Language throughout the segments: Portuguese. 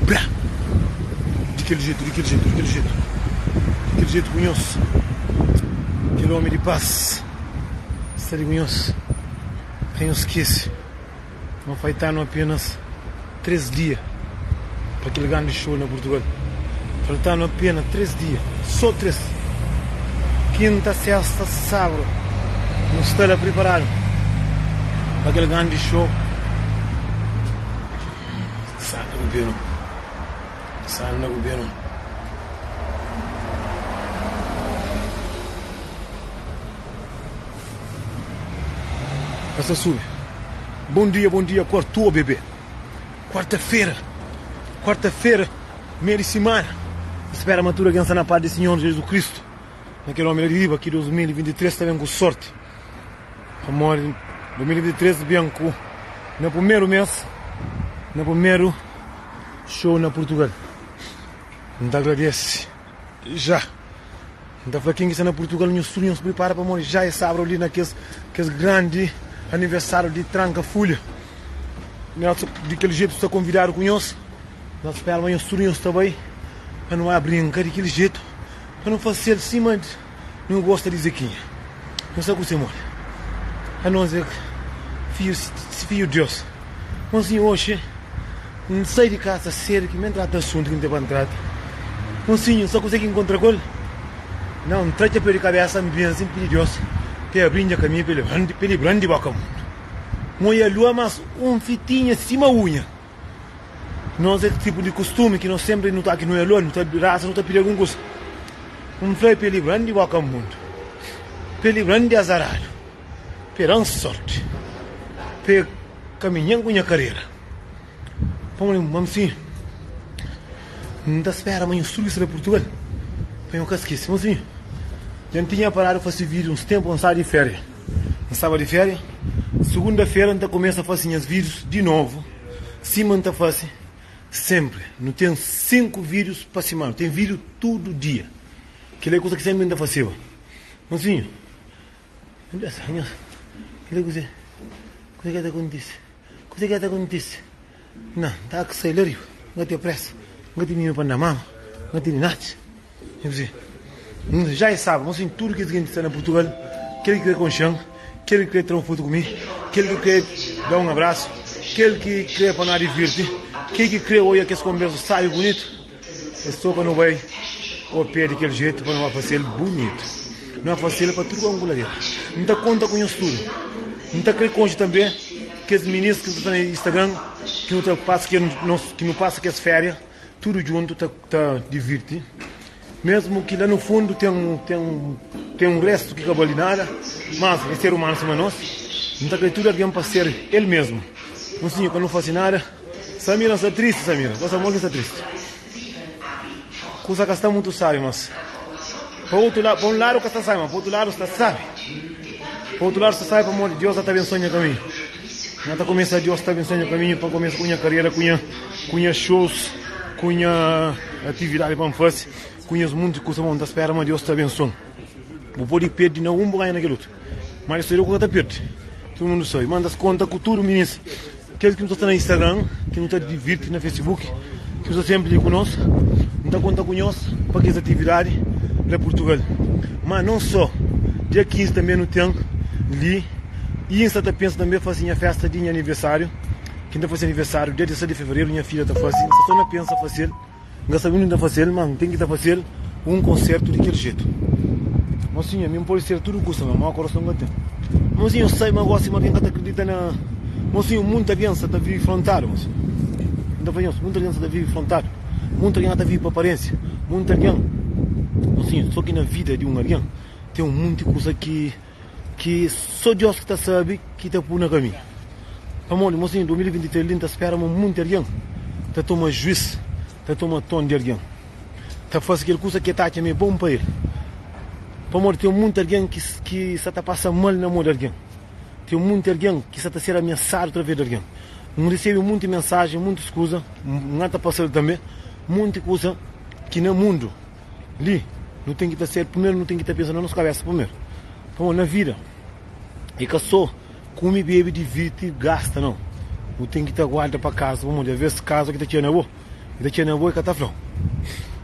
Brá. Daquele jeito conheço. Aquele homem de paz. Está de conheço. Quem eu esquece. Não faltaram apenas 3 dias para aquele grande show na Portugal. Faltaram apenas 3 dias. Só 3. Quinta, sexta, sábado. Não se está a preparar para aquele grande show. Sai no governo. Essa sube. Bom dia, quartou, bebê. Quarta-feira, meia de semana. Espera a matura criança na paz do Senhor Jesus Cristo. Naquele homem de viva, aqui 2023 está bem com sorte. Amor, 2023 bem com no primeiro mês, no primeiro show na Portugal. Não agradece. Já. Então, para quem está na Portugal, não se prepara para morrer. Já é sábado ali naqueles grande aniversário de Tranca Folha. Daquele jeito está convidado com nós. Nós esperamos os estúdios também. Para não brincar daquele jeito. Para não fazer assim, mas não gosta de Zequinha. Não sei o que você morre. A não dizer filho de Deus. Mas assim, hoje, não sai de casa sério que me trata assunto que não tem para entrar. Mas assim, só consegue encontrar com ele. Não, trate para a cabeça, me vem assim, filho de Deus. Que abrindo a caminho para ele grande boca mundo. Moia lua, mas fitinho cima unha. Nós é tipo de costume que nós sempre não está aqui no lua, não está raça, não está pedindo alguma coisa. Flai para ele grande boca mundo. Para ele grande azarado. Para sorte. Para caminhando com a carreira. Vamos assim. Não está esperando amanhã sul de Portugal. Foi um casquete, vamos assim. Já tinha parado para fazer vídeos uns tempos, não de férias. Não estava de férias. Segunda-feira, a gente começa a fazer os vídeos de novo. Cima, a gente faz sempre. Não tem 5 vídeos para semana. Tem vídeo todo dia. Que é coisa que sempre a gente fazia. Assim. Que coisa que acontece? Coisa que acontece? Não, está a acelerar. Não tem pressa. Não tem nenhum para na mão. Não tem nada. Já é sábado, mas assim, tudo que está na Portugal, aquele que quer com chão, aquele que quer ter uma foto comigo, aquele que quer dar um abraço, aquele que quer para não divertir, aquele que quer olhar que essa conversa sai bonito, é só para não vai ao pé daquele jeito, para não fazer bonito. Não fazer para tudo com angularia. Não está conta com isso tudo. Não está querendo conta também que os meninos que estão no Instagram, que não passa que não passa que as férias, tudo junto está divertindo. Mesmo que lá no fundo tem um resto que acabou ali nada, mas é ser humano como nós, não está querendo tudo alguém para ser ele mesmo. Não sei, quando não faz nada, Samira está triste, Samira, gosta muito de estar triste. Coisa que está muito sabe, mas para um lado que está sabe, mas para outro lado está sabe. Para outro lado está sabe, para amor de Deus está abençoando o caminho. Não está começando Deus está abençoando o caminho para começar com a carreira, com a shows, com a atividade para fazer. Conheço muitas coisas, mas espera, mas Deus te abençoe. Vou poder perder não ganha naquele outro. Mas isso é o que está perto. Todo mundo sabe. Manda as contas com tudo, meninos. Aqueles que não estão no Instagram, que não estão divertindo no Facebook, que estão sempre conosco, não estão conta conosco para essa atividade para Portugal. Mas não só. Dia 15 também não tem ali. E ainda está pensando também fazer a festa de aniversário. Quem está fazendo aniversário, dia 17 de fevereiro, minha filha está fazendo. Só não pensa fazer. Não sabemos ainda fazer, mas tem que fazer um concerto daquele jeito. Mas sim, a mim pode ser tudo custa, mas o coração não tem. Mas sim, eu sei, mas gosto, mas ninguém acredita na. Mas sim, muita criança está vindo frontar, mas ainda fazemos, muita criança está vindo frontar, muita criança está vindo para aparência, muita criança. Mas sim, só que na vida de um alguém tem um monte de coisa que só Deus que está sabe que está por na caminho. Amor, mas sim, 2023 linda espera muita criança, está tomando juízo. Está tomando tom de alguém. Está fazendo aquela coisa que está também bom para ele. Para morrer, tem muita alguém que está passando mal na mão de alguém. Tem muita alguém que está sendo ameaçado através de alguém. Não recebe muita mensagem, muitas coisas. Não está passando também. Muita coisa que no mundo, ali, não tem que estar certo. Primeiro, não tem que estar pensando na nossa cabeça. Primeiro, então, na vida, é que só come, bebe, divide, gasta, não. Não tem que estar guarda para casa. Vamos ver se casa que está tirando a boa. E daqui a nevoie que tá flão.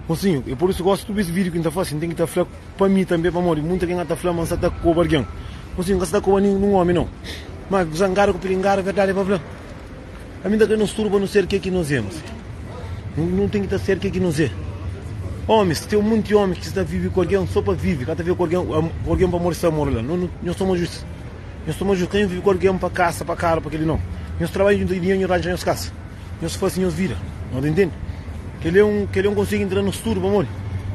Mocinho, e por isso gosto de esse vídeo que está fazendo, tem que estar flão para mim também, para morrer. Muita gente está flão, mas está com o barguão. Mocinho, não está com nenhum homem, não. Mas zangar com pilingar, a verdade é para flão. A mim daqui não esturba não ser o que nós vemos. Não tem que estar certo o que nós é. Homens, tem um monte de homens que está vive com alguém só para viver. Cada vez com alguém para morrer, está morrendo. Nós somos justos. Nós somos justos. Quem vive com alguém para caça, para cara, para aquele não. Nós trabalhamos de dinheiro e arranjamos caça. Nós fazemos vida. Não entende? Que ele não consegue entrar no estudo para morrer.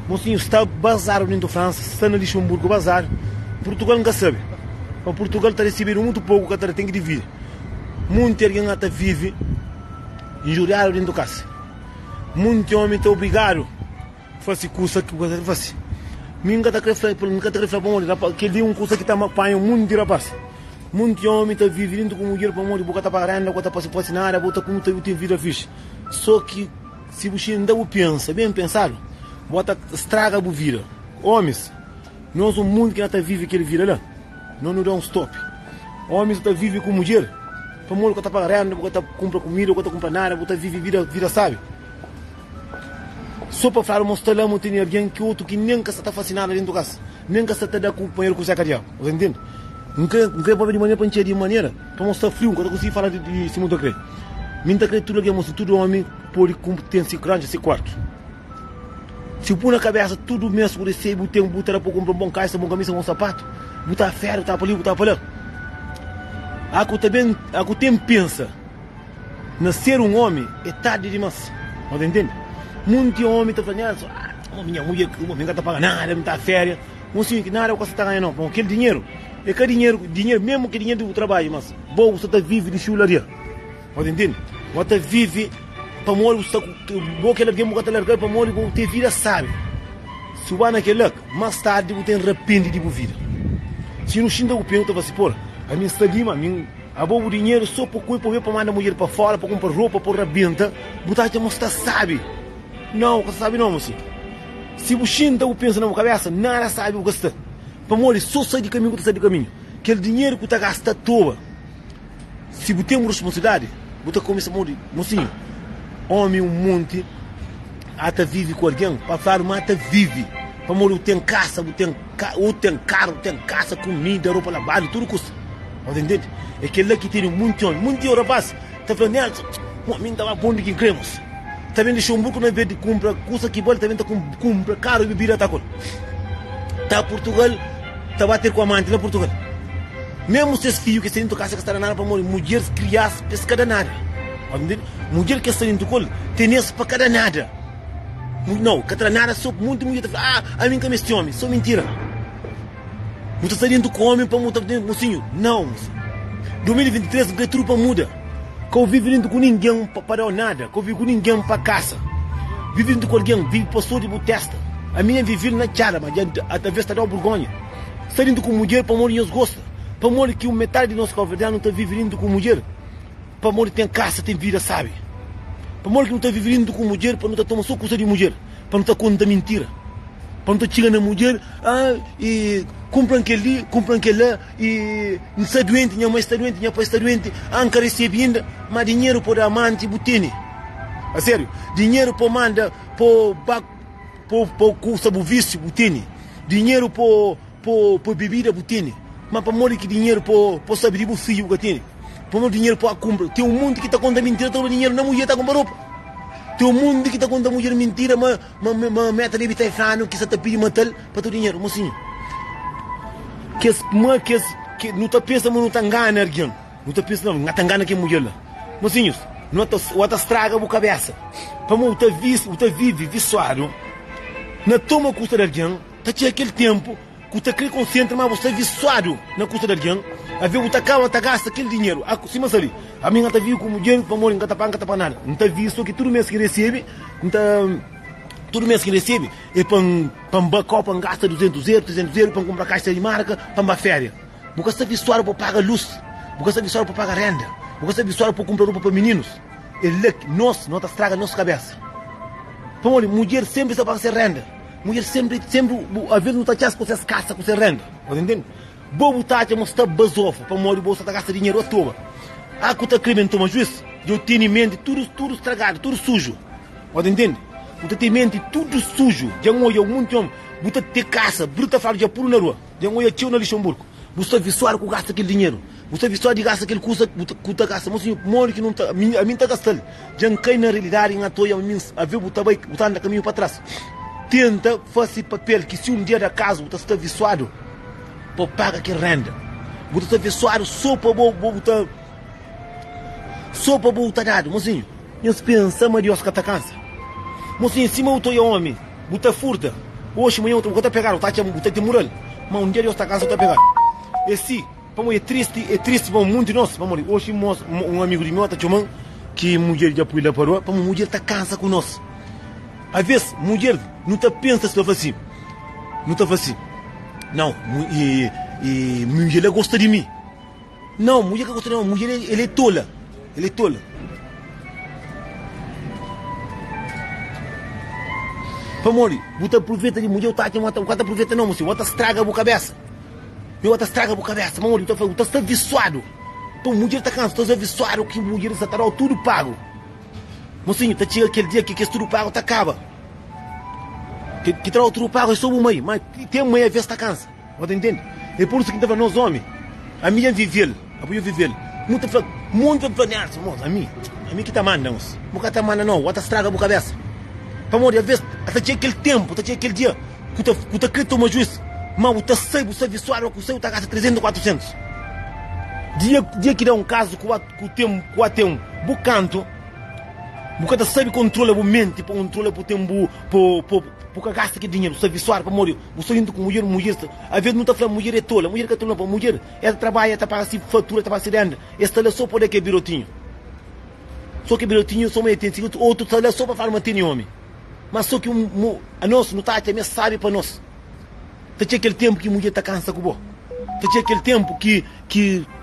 Mocinho, está bazar dentro da França, está na Luxemburgo, bazar. Portugal nunca sabe. Para Portugal está recebendo muito pouco que tem que dividir. Muito alguém até vive injuriado dentro da casa. Muito homem está obrigado a fazer coisa que você faz. Nunca está refletindo para morrer. Que ele coisa que está apanhando muito de rapaz. Muito homem está vivendo com mulher para morrer. Boca está pagando, boca está passando nada, boca como tem vida fixe. Só que se você não pensa, bem pensado, bota estraga a vida. Homens, nós o mundo que não está vive que ele vira lá. Não nos dá um stop. Homens está vive com mulher. Para morrer, boca está pagando, boca está compra comida, boca está compra nada, boca vive vida sabe. Só para falar, mostrar lá, tem alguém que outro que nunca está fascinado dentro da casa. Nunca está dando companheiro com o Zé Cadial. Você entende? Não quer para de maneira para encher de maneira, para mostrar frio, quando eu consigo falar de cima do crê. Minta crê tudo alguém mostra, tudo homem por competência grande esse quarto. Se pôr na cabeça tudo mesmo, recebe, tem um botar para comprar um bom caixa, bom camisa, bom sapato, botar ferro, botar para ali, botar para lá. Aku também pensa, nascer um homem é tarde demais. Você entende? Muito homem está falando, minha mulher não está pagando nada, não está férias. Não sei que nada você está ganhando, não. Aquele dinheiro, é que dinheiro, mesmo que dinheiro do trabalho, mas bom, você está vive de chularia. Você entende? Você vive para morrer, você está aquele alguém que está largando para morrer, você tem vida, sabe? Se vai naquele lugar, mais tarde você tem repente de vida. Se não xinga o pênalti, você pôr, a minha estadima, a bom dinheiro só para cuidar para mandar a mulher para fora, para comprar roupa, para rebenta, você mostra, sabe? Não, você sabe não, mocinho. Se você não pensa na cabeça, nada sabe o que está. Para morrer, só sai de caminho que está sai de caminho. Aquele dinheiro que está gastando toa. Se você tem uma responsabilidade, você começa a morrer. Mocinho, homem um monte, até vive com alguém, para falar, mas até vive. Para morrer, tem casa, tem carro, tem casa, comida, roupa lavada, tudo custa. Você entende? É aquele que tem muito homem, rapaz, está falando, homem estava bom de quem cremos. Também de Luxemburgo não é de compra, custa que vale, também está compra caro e bebida está com. Está Portugal, está a bater com a amante na Portugal. Mesmo se filhos que estão dentro da casa que estão nada para morrer, mulheres criadas pesca nada. Mulher que está dentro do colo, tem esse para cada nada. Não, cada nada só muito mulher fala, a mim que é este homem, só mentira. Você está dentro do homem para mudar dentro do mocinho. Não, mocinho. 2023 não tem tudo para mudar. Que eu vivo dentro com ninguém para nada, que eu vivo com ninguém para caça. Vivo dentro com alguém, vivo passou de testa. A minha viver na cara, mas através está da vergonha. Está dentro com mulher para morrer nos gosta. Para morrer que metade de nós que não está vivendo com mulher. Para morrer tem caça, tem vida, sabe? Para morrer que não está vivendo com mulher, para não estar tomando só coisa de mulher. Para não estar contando mentira. Para não estar chegando na mulher, e compram aquele lá, e não está doente, minha mãe está doente, minha pai está doente, nunca recebe ainda, mas dinheiro para amante botene. A sério, dinheiro para manda, para custa o vício botene. Dinheiro para bebida botene. Mas para morrer que dinheiro para saber o filho que tem. Para morrer dinheiro para comprar. Tem um mundo que está contando mentira, todo o dinheiro na mulher está comprando roupa. Tem um mundo que está contando mulher mentira, mas meta de evitar frano, que você está pedindo matar para todo o dinheiro, mocinho. Que não está pensando, mas não está enganando alguém. Não está pensando, não está enganando quem mulher lá. Mocinhos, não está estraga a cabeça. Para mim, está vive, visuário. Não toma custa de alguém, está tinha aquele tempo, que está querendo concentrar, mas você é visuário na custa de alguém. A ver, você acaba, está gasta aquele dinheiro. Sim, ali. A minha está vivo como dinheiro, para morrer, não está para nada. Não está visto que todo mês que recebe, todo mês que recebe, é para bacar, para gastar 200 euros, para comprar caixa de marca, para férias. Porque está visuário para pagar luz, porque está visuário para pagar renda, porque está visuário para comprar roupa para meninos. Nós estraga a nossa cabeça. Para morrer, mulher sempre está para ser renda. Mulher sempre, às vezes não está chance com essas caças, com essa renda. Você entende? Bobo tá a mostrar basofo, para morrer, bolsa está gastando dinheiro à toa. Que está crime, toma juízo. Eu tenho em mente tudo estragado, tudo sujo. Você entende? Você tem mente tudo sujo. Já olha muito homem. Você tem caça, bruta fala de apuro na rua. Já olha tio na Luxemburgo. Você visual que gasta aquele dinheiro. Você visual de gasta aquele custa gasta. Mas o moro que não tá, a mim tá gastando. Já cai na realidade, em atoia, a ver o tabai, o tá no caminho para trás. Tenta fazer papel que se um dia da casa você está visuado, para pagar que renda. Você está visuado só para botar, só para botar dado, mocinho. Nós pensamos Deus que tá cansa. Mocinho, em cima eu tô homem, você furta. Hoje amanhã eu vou pegar, tá te moral. Mas um dia Deus tá cansa, eu pegar. Esse, vamos, é triste, vamos muito nós, vamos. Hoje um amigo de meu tá chamando que mulher já pula para rua, para mulher tá cansa com nós. Às vezes, mulher não tá pensa se assim. Não tá assim. Não, mulher gosta de mim. Não, mulher gosta de mim, mulher ele é tola. Ele é tola. Famori, você aproveita de mulher, tá aqui, você aproveita não, você estraga a cabeça. Você estraga a cabeça, famori, você está visuado. Então, mulher tá cansada, está visuado que mulher está tudo pago. Mocinho, tá chega aquele dia que tudo pago tá acaba. Que trau tudo pago é só uma mãe, mas tem uma mãe a vezes tá cansa. Você entende? É por isso que tava nós homens. A minha viveu, muito planeado, a mim que tá mandando. Nunca tá mandando não, você estraga a cabeça. Famori, às vezes, até tinha aquele tempo, até tinha aquele dia, que você acredita uma juiz, mas você sabe, você visual, que você tá gastando 300, 400. Dia que dá um caso que tem um bucanto, você sabe controla a mente, controla o tempo, porque gasta aquele dinheiro, você visual, para morrer, você indo com mulher, às vezes não está falando mulher é tola, mulher que é tola, mulher, ela trabalha, ela paga assim fatura, ela paga renda, esta é só para que é birotinho. Só que birotinho, só meio tem outro está só para falar manter homem. Mas só que a nós não está também sabe para nós. Tá aquele tempo que a mulher está cansada com o bom. Tá aquele tempo que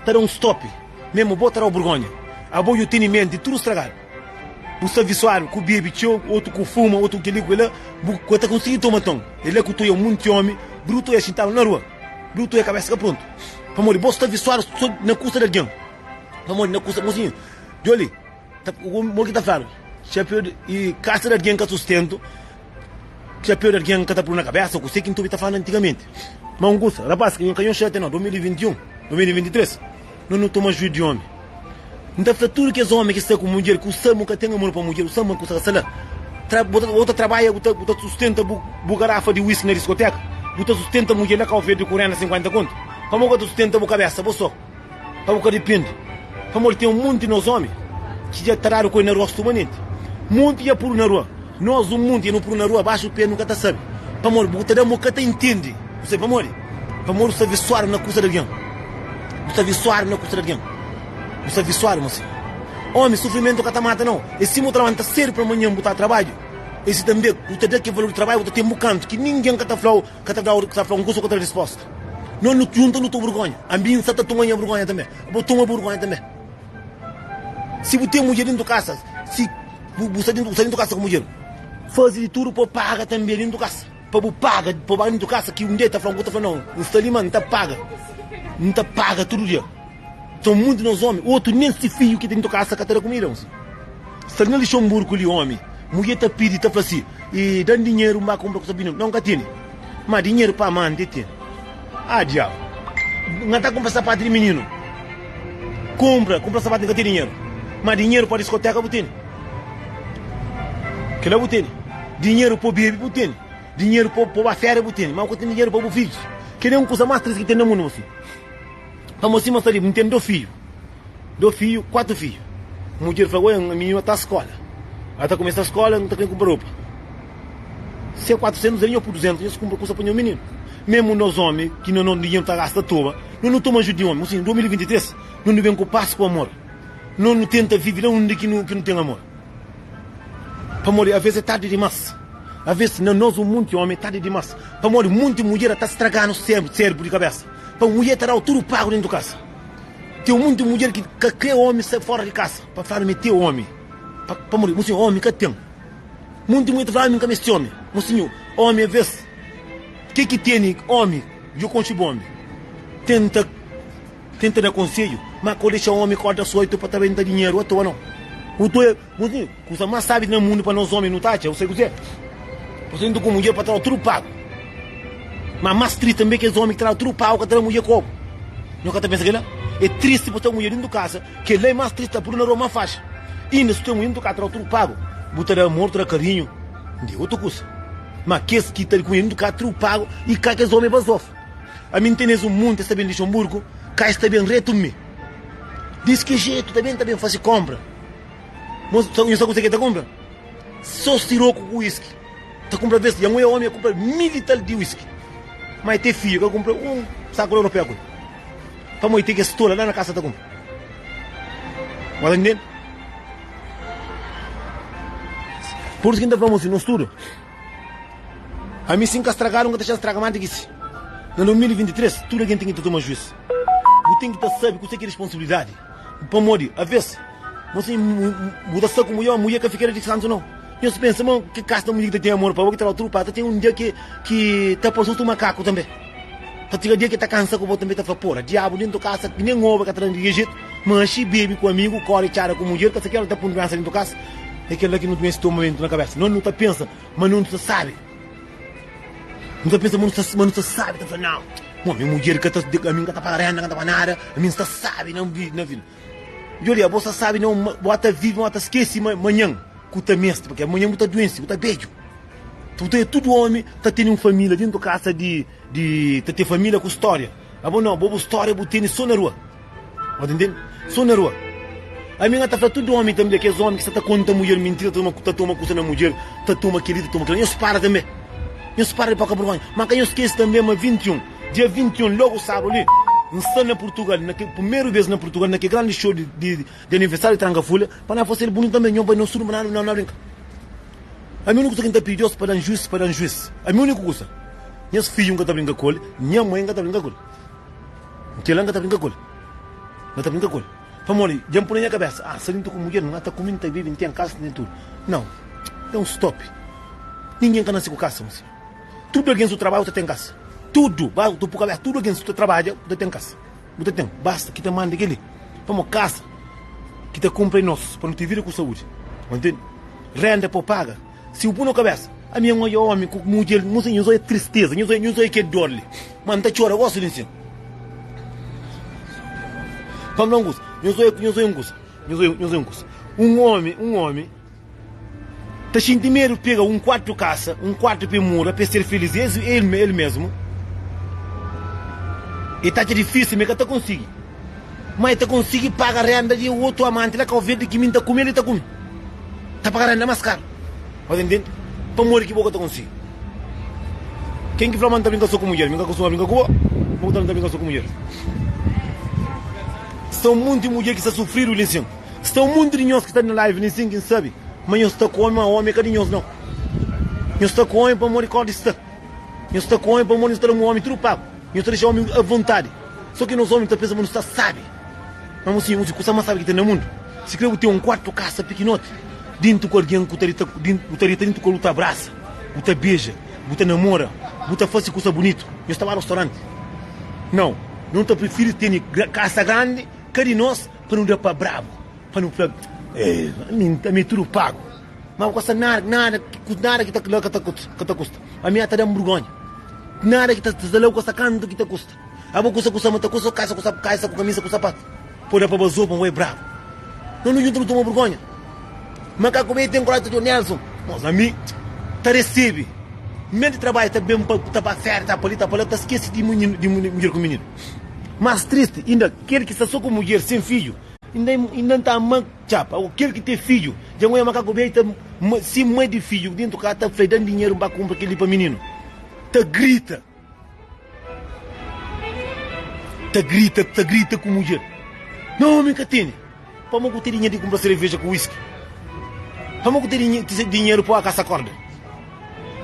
está um stop. Mesmo botar o Borgonha. A boa tem em mente, tudo estragado. Você visual, que o bebe, outro que fuma, outro que liga, ele está conseguindo tomar tom. Ele é que tu é muito homem, bruto é sentado na rua. Bruto é a cabeça pronto. Famori, você está visual só na custa de alguém. Famori, na custa, mocinho. Joli, o que está falando? Chapéu e caça de alguém que sustento, chapéu de alguém que está por na cabeça, que sei que tu está falando antigamente. Mas um gosto, rapaz, que eu canhão chate não, 2021, 2023, não toma juízo de homem. Então, tudo que é homem que está com mulher, que o Samu que tem amor para mulher, o Samu que está lá, outra trabalha, outra sustenta a garrafa de whisky na discoteca, outra sustenta a mulher lá com o de 40, 50 conto. Como que sustenta a cabeça, você só, para o que depende. Como tem um monte de nós homens, que já tararam com na rosto manente. Monte ia por na rua. Nós, o mundo ia por na rua, abaixo o pé nunca está sabe. Pamor, você dá nunca entende. Você, pamor, você visual na coisa de alguém. Você visual na coisa de alguém. Você visual, moço. Homem, sofrimento que está mata não. Esse meu trabalho está sério para amanhã botar trabalho. Esse também, você dá que valor do trabalho, você tem um canto que ninguém que está falando um curso que está resposta. Não junta no teu vergonha. A mim está tomando vergonha também. Vou tomar vergonha também. Se você tem mulher dentro de casa, se você dentro de casa com mulher, faz de tudo para pagar também dentro de casa. Para pagar dentro de casa, que um dia está falando, não, está ali, mano, não está paga todo dia. São muitos nós homens, outro nem se filho que dentro de casa que está comida. Se não lixou um burco ali, homem, mulher está pedindo, está assim, e dá dinheiro para comprar com sabino, não tem. Mas dinheiro para amante tem. Ah, diabo. Não está comprando sapato de menino. Compra sapato, não tem dinheiro. Mas dinheiro para discoteca, não tem. Que lá tem. Dinheiro para o bebê, não tem. Dinheiro para a férias, não tem. Mas não tem dinheiro para o filho. Que nem um coisa mais triste que tem no mundo, assim. Vamos assim, mas não tem 2 filhos. 2 filhos, 4 filhos. A mulher falou, a menina está à escola. Ela está começando a escola, não está querendo comprar roupa. Se é 400, ele por 200, eles compram coisa para o menino. Mesmo nós homens, que não dinheiro está gastando à toa, não tomamos ajuda de homem. Assim, em 2023, não vem com paz com amor. Não tenta viver onde que não tem amor. Para morrer, às vezes é tarde demais. Às vezes, nós, o mundo homem, é tarde demais. Para morrer, muita mulher está estragando o cérebro de cabeça. Para a mulher terá tudo pago dentro de casa. Tem muita mulher que quer homem sair fora de casa. Para falar, meter o homem. Para morrer, mocinho, homem que tem. Muita mulher fala, homem que me homem. Mocinho, homem, às vezes, o que tem homem? Eu consigo homem. Tenta dar conselho, mas quando deixa o homem corta só para também dar dinheiro, ou não. você coisa mais sabe no mundo para nós homens não tá, eu sei que você indo com mulher para tudo pago. Mas mais triste também que os homens que tudo pago, que trazem mulher como. Nunca tá pensando que não? É triste para ter mulher dentro de casa, que ele é mais triste por uma Roma faixa. E ainda se tem mulher dentro de casa, tudo pago. Botar amor, ter carinho, de outra coisa. Mas que esse que está com mulher dentro de casa, tudo pago, e cá que os homens vão sofrer. A mim tem um mundo, está bem de Luxemburgo, cá está bem reto-me. Diz que jeito, também faz compra. Mas não sabe o que está compra? Só siroco com whisky. Está compra vez, e a mulher homem compra 1000 e tal de whisky. Mas tem filho que compra saco europeu. Para mim ter que estourar lá na casa da compra. Mas entende? Por isso que ainda vamos no estudo. A mim sim que estragaram, que deixaram estragar mais do que isso. No 2023, tudo alguém tem que tomar juízo. Você tem que saber que você tem responsabilidade. Para morrer, a vez, você muda só como eu, a mulher que fica de santo não. Eu se pensa, mano, que casta a mulher que tem amor para o que está trupa, tem um dia que está por um macaco também. Tá um dia que está cansado com o também está fora. Diabo dentro da casa, que nem ovo que está de jeito, mas se bebe com amigo, corre, chara com mulher, que essa aquela está pondo criança dentro da casa. É aquela que não tem esse momento na cabeça. Não está pensa, mas não se sabe. Não está pensa, mas não se sabe, está falando, não. Bom, minha mulher que está a mim que está parando, que está para nada, a mim está sabe, não vi, não vi. Olha, você sabe, não, bota vive, bota esquece amanhã, que está mestre, porque amanhã está doença, está beijo. Todo homem está tendo uma família dentro da casa tá ter família com história. Ah, bom, não, boa história, botei só na rua. Entendeu? Só na rua. A minha está falando todo homem também, aqueles homens que está contando mulher mentira, está toma coisa na mulher, está toma querida, toma querida. Eu separo também. Eu separo para cá por mas quem eu esqueço também, mas 21. Dia 21, logo sábado ali. Em Portugal, primeira vez na Portugal, naquele grande show de aniversário de Trancafolha, para não fazer bonito também, não vai não surma, não brinca. A minha única coisa que está pedindo para dar juiz. A minha única coisa. Meus filhos que estão brincando com ele, minha mãe que está brincando com ele. Que ela que está brincando com ele. Não está brincando com ele. Vamos ali, já põe na cabeça. Ah, se não estou com mulher, não está comendo, está vivendo, tem casa, tem tudo. Não, é um stop. Ninguém quer nascer com casa, moço. Tudo alguém do trabalho, você tem casa. Tudo, tudo alguém que trabalha, você tem casa. Você tem, basta que te mande aquele. Vamos casa, que te compre em nós, para não te vir com saúde. Entende? Renda para paga. Se o pôr na cabeça, a minha mãe é homem, com mulher, não sei, é tristeza, não sei que é dor. Mas não chora, eu gosto disso. Vamos lá, Augusto. Eu sou um curso. Um homem, tá sem dinheiro, pega um quarto casa, um quarto para mora, para ser feliz, ele mesmo. E tá difícil, mas que tá conseguindo. Mas tá conseguindo pagar renda de outro amante, lá que eu vejo que me tá comendo, ele tá comendo. Tá pagando renda mais caro. Tá entendendo? Para morrer que boca tá conseguindo. Quem que fala, tá brincando só com mulher? Brinca com sua, brinca com boa, tá brincando só com mulher. São muitas mulheres que estão sofrendo, licença. São muitos de nós que estão na live, licença, quem sabe. Mas eu estou com homem, cadê nós não? Eu estou com homem para morrer com está. Eu estou com homem para morrer, estou um homem trupado. Eu estou deixando homem à vontade. Só que nós homens estamos pensando, não está sabe. Vamos assim, você coisa mais sabe que tem no mundo. Se quer ter um quarto casa pequenote, dentro do alguém que estaria dentro com luta abraça, luta beija, luta namora, luta faz coisa bonito. Eu estava no restaurante. Não te prefiro ter casa grande, carinhosa, para não dar para bravo. Para não falar, me tudo pago. Mas não custa nada que está custa. A minha está dando vergonha. Nada que está lá com essa canto que está custa. A boca custa, casa com camisa, com sapato. Pode dar para bazou, para um bravo. Não junto toma vergonha. Mas cá comigo tem coragem de Nelson. Mas a mim, está recebe. Meio de trabalho, está bem para certo, está para ali, está esquece de mulher com menino. Mas triste, ainda aquele que está só com mulher, sem filho, ainda está chapa, aquele que tem filho, já não é macaco bem, se mãe de filho, dentro do carro está dando dinheiro para comprar aquele para menino. Tá grita com mulher. Não, me catene. Vamos ter dinheiro de comprar cerveja com whisky. Vamos ter dinheiro para a caça corda.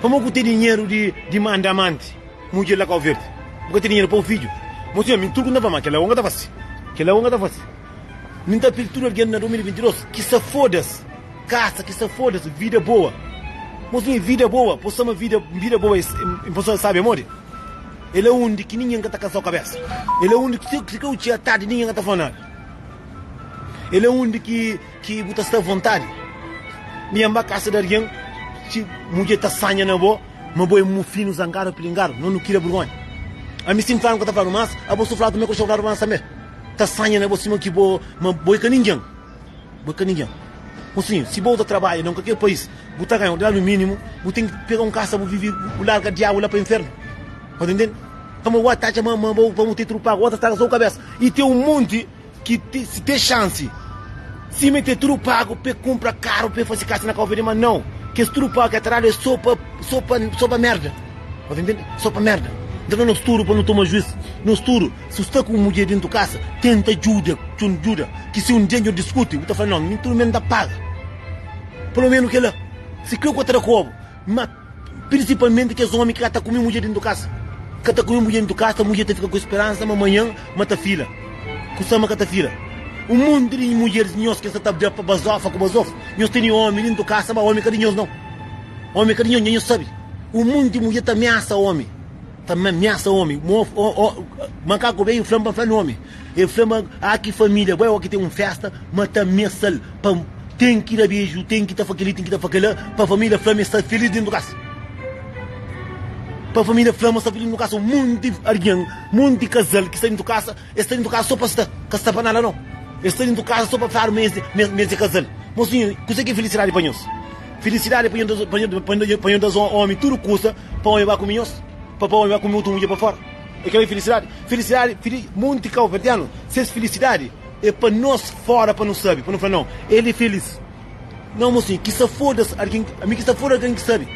Vamos ter dinheiro de mandamante. Mulher lá com o verde. Vamos ter dinheiro para o filho. Mas eu tudo não vai mais, aquela onda está fácil. Não está pedindo alguém na 2022 que se foda-se. Caça, que se foda-se, vida boa. Mas vida boa, possamos vida boa, você sabe, amor? Ele é o único que ninguém está com a sua cabeça. Ele é o único que se eu tinha tarde, ninguém está falando nada. Ele é um que buta esta vontade. Minha casa de alguém, se mulher tá sanha na boa, mas boi mu fino zangaro pilingaro, não queira vergonha. A mim sim falando que tá falando mas, a bolsa falando também que eu choro mas também. Tá sanha na boa cima que boi que ninguém. Boi que ninguém. Assim, se volta trabalho não qualquer país, buta ganhar o mínimo, você tem que pegar um caça, viver o larga de água lá para o inferno. Pode entender? Como o ataque, vamos ter trupa, o outro está na sua cabeça. E tem um monte que se tem chance. Se meter trupa, para comprar caro, para fazer caça na calveira, mas não. Que esse trupa que atrás é sopa merda. Pode entender? Sopa merda. Então não esturo para não tomar juízo. Não esturo. Se você está com uma mulher dentro de casa, tenta ajuda. Que se um dia eu discute, você fala, não, nem tudo menos da paga. Pelo menos que ela se criou com outra coisa. Mas principalmente que os homens que estão comendo mulher dentro de casa. Que estão comendo mulher dentro de casa, a mulher fica com esperança, mas amanhã mata a filha. Com sama mata a filha. Um monte de mulheres que estão para bazofa com bazofa. Nós temos homem dentro de casa, mas homem carinhoso não. Homem carinhoso, ninguém sabe. Um monte de mulher também ameaça homem. Também ameaça homem. Macaco veio e flama para o homem. E flama aqui família, vai aqui tem uma festa, mata ameaça. Tem que ir a beijo, tem que ir a faquele, tem que ir a faquele, para a família Flama estar feliz dentro do casa. Para a família Flama estar feliz dentro do casa. Um monte de alguém, um monte de casal que está dentro do casa, está dentro do casa só para estar, que está para nada não. Está dentro do casa só para fazer mês de casal. Mocinho, o que é felicidade para nós? Felicidade para nós homens, tudo custa para o com nós, para o com outra mulher para fora. É que é felicidade. Felicidade, muito de calverdiano, se é felicidade. É para nós fora, para não saber, para não falar não. Ele é feliz. Não, mocinho, que se foda-se alguém, a mim que se foda alguém que sabe.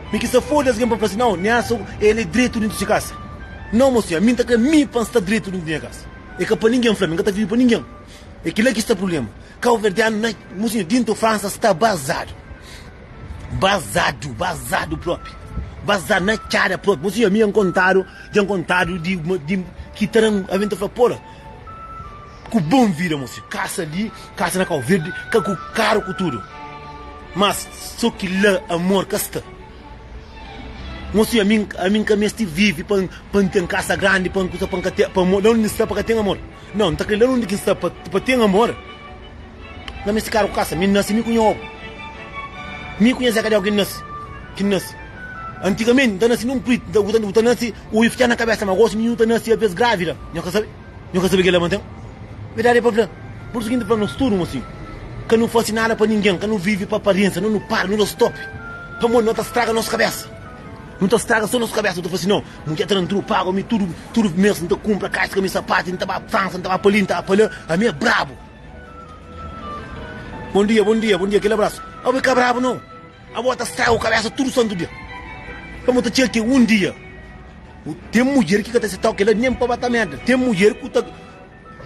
A mim que se foda-se alguém para falar assim, não, ele é direito dentro de casa. Não, mocinho, a mim está que a mim para estar direito dentro de casa. É que para ninguém, Flamengo, não está vivo para ninguém. É que lá que está o problema. Calverdiano, mocinho, dentro da França está basado. Basado próprio. Basado na cara própria. Mocinho, a mim encontraram de que terão a venda para porra. Com bom vida, moço. Caça ali, caça na cal verde, com caro com tudo. Mas só que lá amor casta. Moço, a mim que me vive para ter casa grande, para não necessita para ter amor. Não está querendo onde que está para ter amor. Não me caro caça, me nasce, me conhece. Me conhece a alguém que nasce. Antigamente, não nasce num preto, não nasce, o iftia na cabeça, mas gosto de mim, não nasce a vez grávida. Não quer saber que ele mantém? Verdade é para por seguinte para nós tudo assim, que não fosse nada para ninguém, que não vive para aparência, não para, não stop, para não te estraga a nossa cabeça, não te estraga só a nossa cabeça, tu fala assim não, mulher tranquilo, paga me tudo mesmo, não te compra caixa, camisa, sapato, não te vai França, não te vai Palim, não te vai Palim, a minha é brabo. Bom dia, aquele abraço. A minha é brabo não, a bota estraga a cabeça tudo santo dia. Como te tinha que um dia, tem mulher que está se tal que ela nem para bater merda, tem mulher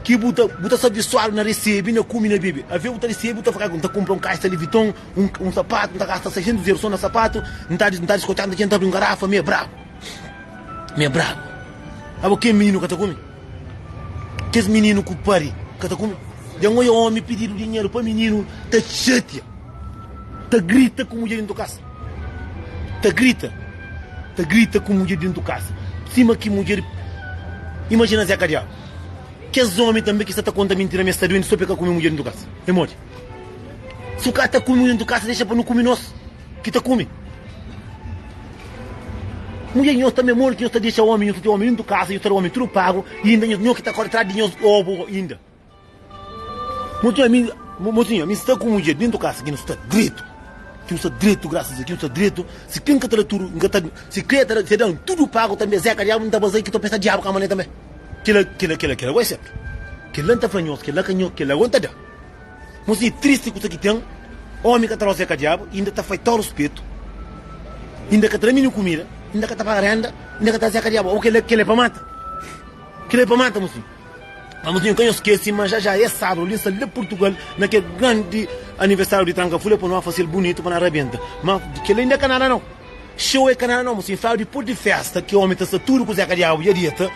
que buta só visual na recebe, na come na bebê. A ver buta recebe, buta ficar, buta compra um caixa de Vuitton, um sapato, buta gasta 600 euros só no sapato, não está escutando quem está abrindo garrafa, meio bravo. Abo que menino que está comendo? Que esse menino que pare, que está comendo? De um homem pedir dinheiro para menino, tá chateia, tá grita com mulher dentro da casa, tá grita com mulher dentro da casa. Cima que mulher, imagina Zé Carial. Que os homens também que está contando mentira, mas está doendo só para comer mulher dentro da casa. É morte. Se o cara está comendo dentro da casa, deixa para não comer nós. Que está comendo. Mulher nós também morre, que nós deixa o homem, nós tem o homem dentro da casa, nós tem o homem tudo pago, e ainda nós que está atrás de nós, ovo ainda. Mocinho, a mim está com mulher dentro da casa, que nós está direito. Que nós está direito, graças a Deus, que nós está direito. Se quem que está tudo, se quer se dão tudo pago também, Zé Carial, não está basei que estou pensando diabo com a maneira também. Que vai ser. Que lá está franhoso, que lá canhou, que lá aguenta dar. Mas é triste que isso aqui tem, homem que trouxe a diabo, ainda está feito todo o respeito, ainda que termina comida, ainda que está para renda, ainda que está a diabo, ou que ele é para mata. Que ele é para mata, mocinho. Mas mocinho, quem eu esqueci, mas já é sábado, ali de Portugal, naquele grande aniversário de Trancafolha, para não fazer bonito, para não arrebenta. Mas que ele ainda é canara não. Show é canara não, mocinho. Fala depois de festa, que o homem está tudo com o Zé Diabo e a dieta,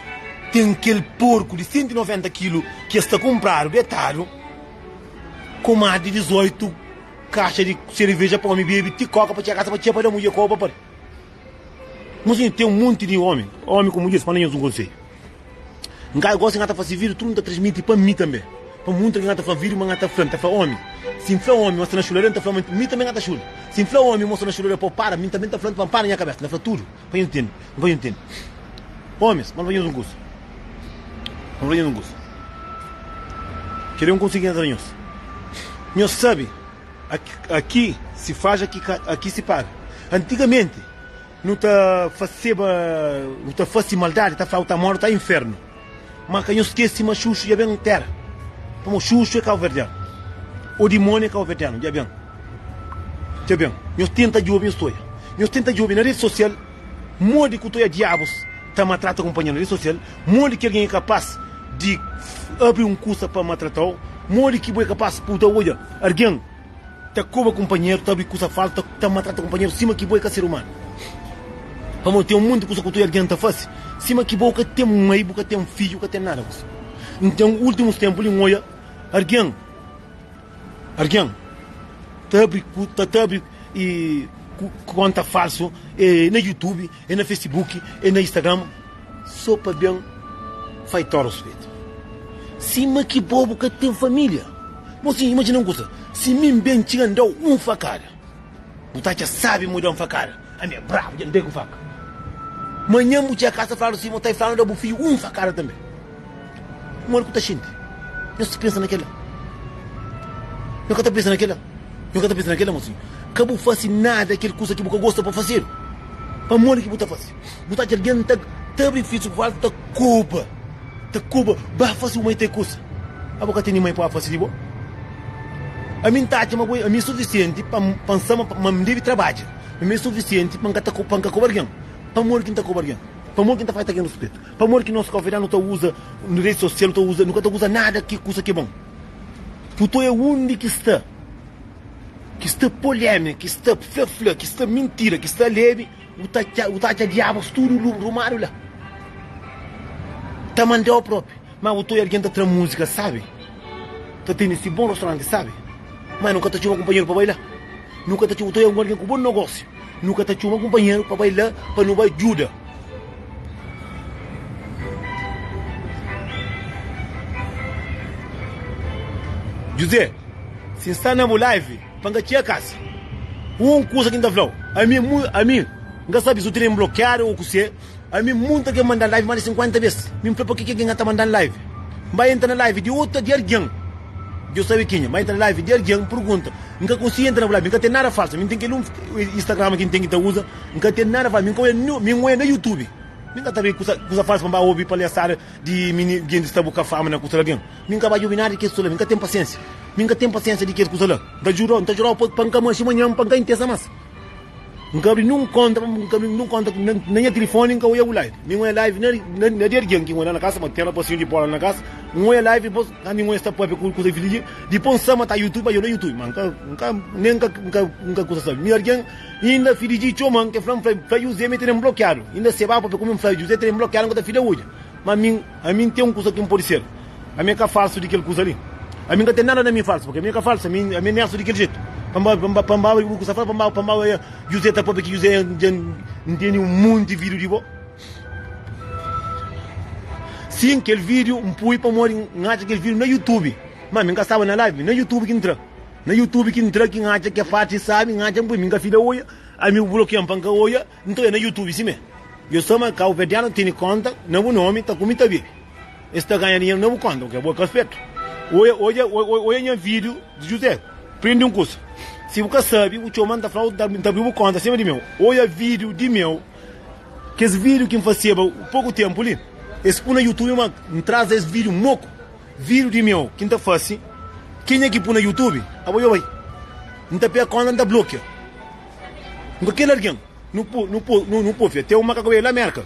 tem aquele porco de 190 quilos que está comprado, detalhe, com mais de 18 caixas de cerveja para o homem beber, te coca para te casa para te para a mulher copa para. Mas tem um monte de homem com mulheres, para nenhum conselho. Um cara gosta de fazer vídeo, tudo não transmite para mim também. para muito que ngata fa vídeo ngata frente fa homem sim fa homem mostra na chuleira tá falando mim também ngata chule sim fa homem mostra na chuleira para mim também tá falando para minha cabeça na futuro para entender não vai entender homens mas vai um curso não vai um curso querer conseguir entrar nisso nós sabe aqui se faz aqui se paga antigamente não tá fazendo maldade tá falta morte tá inferno mas que eu esqueci mas xuxo já bem terra como xuxo é calverdiano o demônio é calverdiano já bem nós tenta de ouvir história nós tenta de ouvir na rede social morde que tu é diabos tá maltrata companheiro na rede social morde que alguém é capaz de abrir curso para maltratar morde que é capaz puta olha alguém tá como companheiro tá abrir curso falta tá maltrata companheiro cima que é ser humano vamos ter mundo que tu alguém tá fácil cima que boca tem mãe boca tem filho que tem nada então últimos tempos ele olha alguém tá abre e conta falso na YouTube na Facebook na Instagram só para bem faz toros feito cima que bobo que tem família você imagina uma coisa se mim bem tinha dado facada você já sabe mudar facada a minha bravo já não tem com faca manhã muita casa fala assim tá falando do filho facada também mano que tá gente não se pensa naquela nunca tá pensando naquela mocinho acabou fácil nada aquele coisa que você gosta para fazer para morrer que você faz você já alguém tá difícil falta culpa bah fácil uma ter coisa a boca tem mãe para fazer bom a mim tá mas a mim suficiente para pensar mas me deve trabalho a mim suficiente para cata para cobargão para morrer quem tá cobargão para morrer quem tá faz aqui no respeito para morrer que nosso convidado não tá usa no rede social nunca tá usa nada que coisa que é bom tu é o único que está polêmica, que está flá, que está mentira, que está leve, o tá diabo tudo rumário lá. Tá mandando o próprio, mas o tu alguém tá trazendo música, sabe? Tá tendo esse bom restaurante, sabe? Mas nunca tá tinha um companheiro para bailar. Nunca tá tinha alguém com bom negócio. Nunca tá tinha um companheiro para bailar, para não vai ajuda. José, se está na live, panga tia casa. Coisa que ainda falou. A mim, não sabe se o treino bloqueado ou o que a mim muita que manda live mais de 50 vezes. Me fala por que quem está mandando live. Vai entrar na live de outra de alguém. Eu sabe quem é. Vai entrar na live de alguém, pergunta. Nunca consigo entrar na live, nunca tem nada falso. Não tem que no Instagram quem tem que usa, nunca tem nada falso. Não é no YouTube. Nunca tá vendo coisa falsa para ouvir palhaçada de quem está boca fama na coisa alguém. Nunca vai ouvir nada que isso lá, nunca tem paciência. Nunca tem paciência de que coisa lá. Tá jurando panca mais manhã, panca inteira mais. Nunca abri não conta, nem a telefone, nunca ia live. Nem é live, nem de alguém que vai na casa, mas tem a possibilidade de pôr na casa. Não é live, depois ninguém está para ver coisa filha. Depois sama tá YouTube, eu no YouTube, mas nunca coisa sabe. Me alguém ainda filho de chomang que foi usar me tem bloqueado. Ainda se vai para como foi usar tem bloqueado quando filha hoje. Mas a mim tem coisa que não pode ser. A minha é falso de aquele coisa ali. A mim não tem nada da minha falsa, porque a minha é falsa, a minha é de aquele jeito. Pamba, o que você fala, pamba, José tá porque José entende monte de vídeo de bo. Sim, aquele vídeo, pui para morrer, acha aquele vídeo no YouTube. Mas nunca estava na live, no YouTube que entra. No YouTube que entra, quem acha que é fácil, sabe, acha que minha filha olha, a mim bloqueia panca olha, então é no YouTube, sim mesmo. Eu sou uma calverdiano, tem conta, não o nome, tá comigo também. Está ganhando dinheiro, não conta, o que é bom respeito. Olha vídeo de José, prende curso. Se você sabe, o tio manda falar, tá abrindo conta, cima de meu. Olha vídeo de meu, que esse vídeo que eu fazia há pouco tempo ali, esse no YouTube, traz esse vídeo moco, vídeo de meu, que tá fácil, quem é que põe no YouTube? Vai. Não tá pega conta, não tá bloqueia. Não quer alguém, não pode, tem uma que lá América.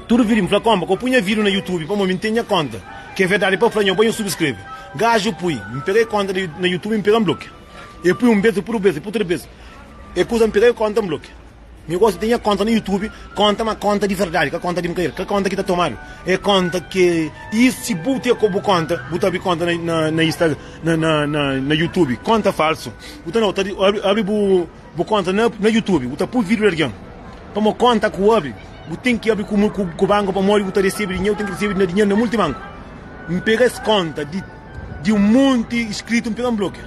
Tudo vídeo, me fala como, eu punha vídeo no YouTube, para mim tenha conta. Que é verdade, para falar, eu ponho subscreve. Gajo pui, me peguei conta no YouTube, me peguei bloqueio. Eu pui um beijo por outra vez. É coisa me peguei conta, me bloqueio. Eu gosto de ter conta no YouTube, conta uma conta de verdade, que a conta de me que a conta que está tomando. É conta que, e se botar como conta, botar conta na Instagram, na YouTube, conta falso. Então não, abre conta na YouTube, botar por vídeo de alguém. Para uma conta que abre, tem que abrir com o banco para morrer, botar receber dinheiro, tem que receber dinheiro no multibanco. Me peguei essa conta de de um monte escrito pelo bloco.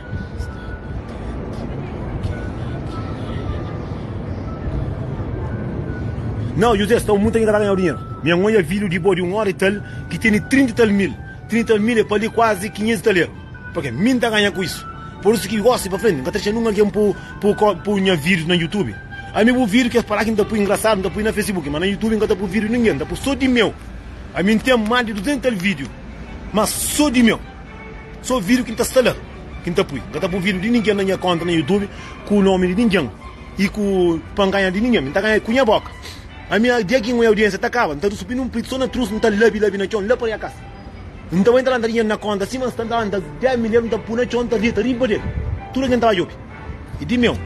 Não, José, estou muito enganado a ganhar dinheiro. Minha mãe é filho de um hora e tal, que tem 30 tal mil. 30 mil é para ali quase 500 tal euros. Porque mim está ganhando com isso. Por isso que eu gosto para frente. Não está achando alguém por minha vídeo no YouTube. A mim o vídeo que é para que não está engraçado, não está no Facebook. Mas no YouTube não está por vídeo ninguém. Está por só de meu. A mim tem mais de 200 vídeos. Mas só de meu. Só vídeo que está instalado. Que está por. Não está por vídeo de ninguém na minha conta no YouTube. Com o nome de ninguém. E com para ganhar de ninguém. Está ganhando com a minha boca. A minha dia que a audiência está acabando. Está subindo um pizza na truça. Não está labi na chão. Lá para a casa. Então entra na conta. Se mas está dando 10 milhões. Está por na chão. Está ali. Está limpo dele. Tudo que está job. E de meu.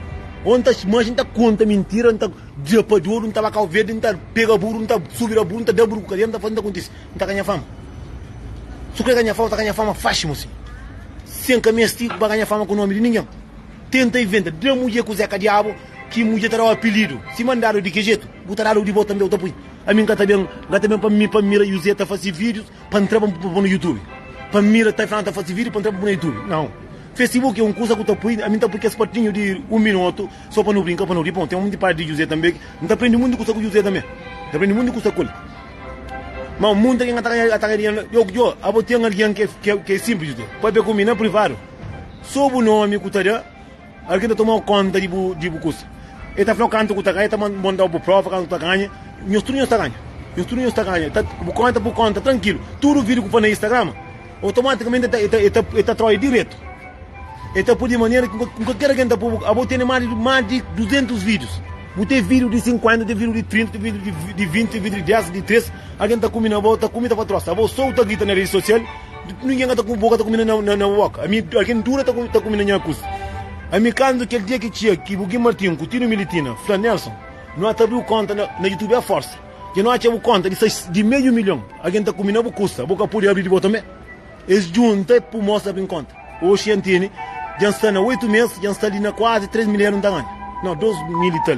Onde está mas está conta mentira. Não está japa de ouro. Não está vaca verde. Não está pega burro. Não está subir a burro. Não está dar burro. Não está fazendo acontecer. Não está ganhando fama. Se quer ganhar fama, está ganhando fama fácil, assim. Sem caminho estico para ganhar fama com o nome de ninguém. Tenta e venda. Dê mulher com o Zeca Diabo, que mulher terá o apelido. Se mandaram de que jeito, botaram de volta também, eu estou a mim também para mim e o Zé está fazer vídeos para entrar no YouTube. Para mim está falando fazer vídeo para entrar no YouTube. Não. Facebook é um curso que eu estou a mim está porque esse patinho de 1 minuto, só para não brincar, para não rir. Bom, tem um monte de parte de José também. Não está aprendendo muito com o José também. Está aprendendo muito com o José. Mas o mundo tem eu tenho alguém que é simples, pode ver comigo, não é privado. Sob o nome que está alguém está tomando conta de curso. Ele está falando canto que está ganhando, está mandando para o prova, canto que está ganhando. Meus turnos está ganhando. Meus turnos está ganhando. Está por conta, tranquilo. Tudo vídeo que põe no Instagram, automaticamente está trazendo direto. Ele está por de maneira que qualquer alguém está por. Eu tenho mais de 200 vídeos. Botei vídeo de 50, de vídeo de 30, de vídeo de 20, de vídeo de 10, de 3. Alguém está comendo a volta, comida para trás. Eu só estou aqui na rede social. Ninguém está com boca, está comendo na boca. Alguém dura está comendo na custa. A mim, quando aquele dia que tinha, que o Gui Martinho, que o Tino Militina, Fran Nelson, não abriu conta na YouTube à força. Que não abriu conta de meio milhão. Alguém está comendo a custa. A boca pode abrir de volta também. Eles juntam para mostrar bem conta. Hoje, a gente já está na 8 meses, já está ali na quase 3 milhões de ganho. Não, 2 mil e tal.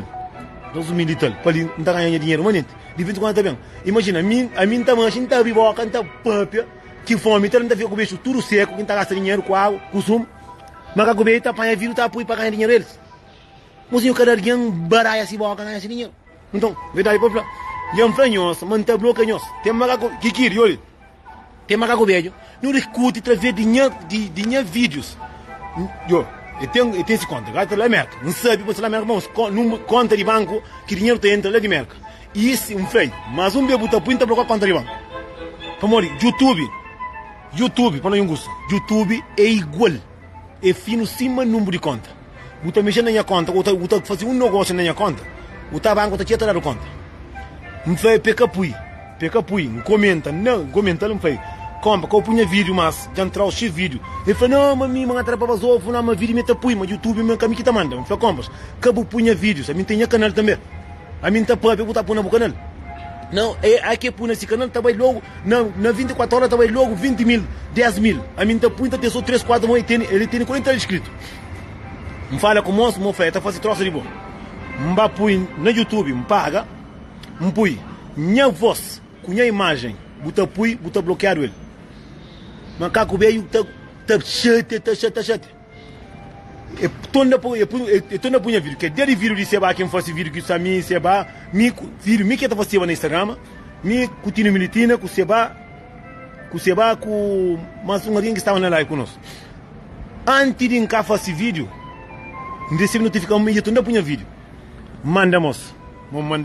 2 mil e tal, para ele não está ganhando dinheiro, mas de vez em quando está bem. Imagina, a mim está manchando, está biboca, está papia, que fome, está com o bicho tudo seco, quem está gastando dinheiro com água, com sumo, mas com o bicho está apanhando vírus, está apoio para ganhar dinheiro eles. Mas eu quero alguém baralha esse boca, ganhar esse dinheiro. Então, verdade, para falar, e um franhoso, mantém bloqueioso, tem macaco, que queria, olha, tem macaco velho, não discute através de vídeos. Eu tenho esse conta, gasta lá América. Não sabe, você lá América, numa conta de banco, que dinheiro tem entra lá de América. E isso é um freio. Mas um bebo está punta para a conta de banco. Para morrer, YouTube, para não gosto. YouTube é igual. É fino cima número de conta. Você mexer na minha conta, você fazer um negócio na minha conta, o banco está aqui a dar conta. Não foi pecapui, não comenta, não foi. Compra, que eu punha vídeo, mas já entrou X vídeo. Ele falou, não, mas minha atrapa vazou, não, mas vídeo me tapui, mas YouTube meu caminho que tá mandando. Eu falei, compras, que eu punha vídeos, a mim tem canal também. A mim tá pub, eu vou pôr no canal. Não, é aqui pôr nesse canal, tá logo, na 24 horas tá logo 20 mil, 10 mil. A mim tá punha, tem só 3, 4, ele tem 40 inscritos. Me fala com o moço, me oferta, faz troço de bom. Me põe no YouTube, me paga, me põe minha voz, com minha imagem, bota bloqueado ele. Macaco veio, tá chato. Eu estou na punha vídeo, que desde vídeo de Seba, quem fosse vídeo que está mim, Seba, vídeo que está fazendo no Instagram, com o Tino Militina, com o Seba, com mais um alguém que estava na live conosco. Antes de cá fazer vídeo, recebe notificação, eu estou na punha vídeo. Mandamos,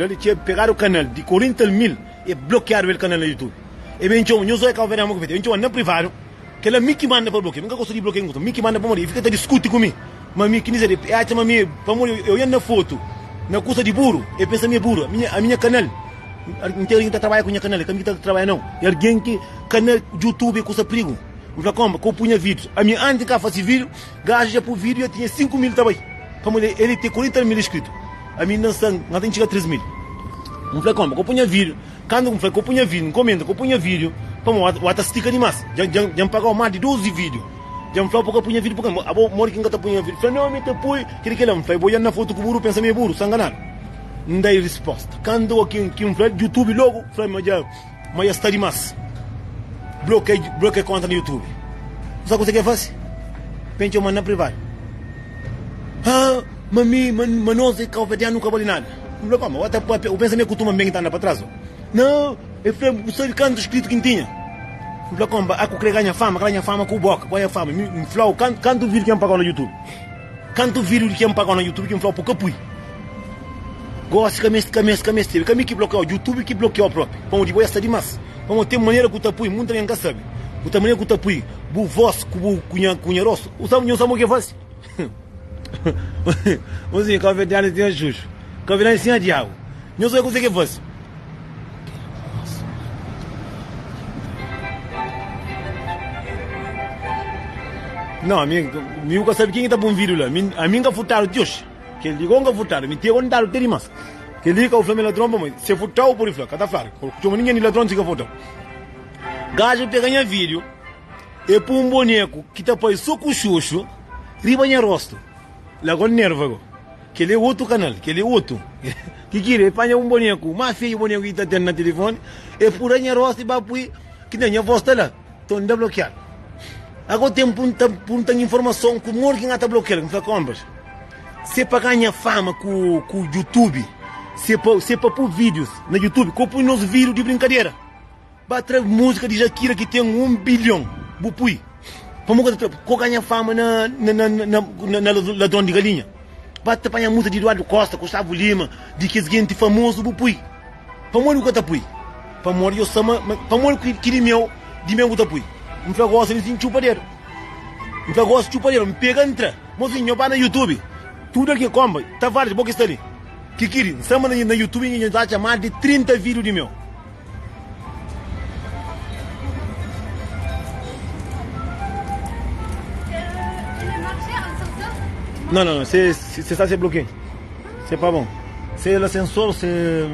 ele tinha pegar o canal de 40 mil e bloquear o canal no YouTube. E bem, eu sou a ver uma coisa, eu não privado, que ela me que manda para bloquear, nunca gosto de bloquear, me que manda para morrer, fica discute comigo, mas me que dizer, para morrer, eu ia na foto, na coisa de burro, eu penso minha burro, a minha canal, não tem alguém que trabalha com a minha canal, que está trabalha não, é alguém que canal YouTube é coisa perigo, me fala como, que eu punha vídeos, a minha antes que eu faço vídeo, gajo por vídeo eu tinha 5 mil também, para morrer, ele tem 40 mil inscritos, a minha não tem que chegar a 3 mil, me fala como, que eu punha vídeo. Quando eu punha vídeo, comenta que eu punha vídeo, para o atastica de massa, já pagou mais de 12 vídeos. Já me falou porque eu punha vídeo, porque eu moro que eu punha vídeo. Falei, não, me tapui, que ele me falou, vou na foto com o burro, pensa meu burro, sanganado. Não dei resposta. Quando eu aqui me falei, YouTube logo, falei, mas já está de massa. Bloqueei conta no YouTube. Sabe o que você faz? Pente uma na privada. Ah, mas nós é calvetear nunca vale nada. Não como, o pensamento costuma bem estar para trás. Não, eu sou de canto escrito que tinha. Não como, a que ganha fama com boca, ganha fama. Me flau, canto vídeo que me pagou no YouTube. Canto vídeo que me pagou no YouTube que me flau por capui. Gosto que que bloqueou o YouTube que bloqueou o próprio. Vamos de boa essa demais. Vamos ter maneira que o tapui, muita gente sabe. O tamanho que o tapui, o voz que o cunharoso, não sabe o que faz. Você calvetear tem a chuchu. Calvetear sem a diabo. Não sabe o que faz. Não, amigo, sabe quem está bom vídeo lá? A mim que futaram Deus. Que ele ligou que futaram, me tem onde ter mais. Que ele liga o Flamengo ladrão, mas se futau por isso, cada flara. Porque ninguém ladrão se futou. Gajo pega vídeo e põe um boneco que tá põe só com o xuxo, riba em rosto. Logo nervo. Que ele é outro canal, que ele é outro. Que queira, põe um boneco, mais feio boneco que tá tendo no telefone, e por aí rosto e vai põe, que tem a voz lá, tô ainda bloqueado. Agora tem punta informação que o morro que está bloqueado, não faz compras. Se para ganhar fama com o YouTube, se para pôr vídeos no YouTube, que põe nos vídeos de brincadeira. Batra música de Shakira que tem 1 bilhão, bupui. Para ganhar fama na ladrão de galinha. Batra para a música de Eduardo Costa, Gustavo Lima, de que gente famoso, bupui. Para morrer o que tá pui. Para morrer eu sama, para morrer que de meu butapui. Não foi gosto de chupadeiro. Não foi gosto de chupadeiro, me pega entra. Mozinho, eu no YouTube. Tudo aqui como, tá vários, boca está ali. Que queria, sama no YouTube e já tinha mais de 30 vídeos de meu. Non, c'est ça, c'est bloqué. C'est pas bon. C'est l'ascenseur, c'est.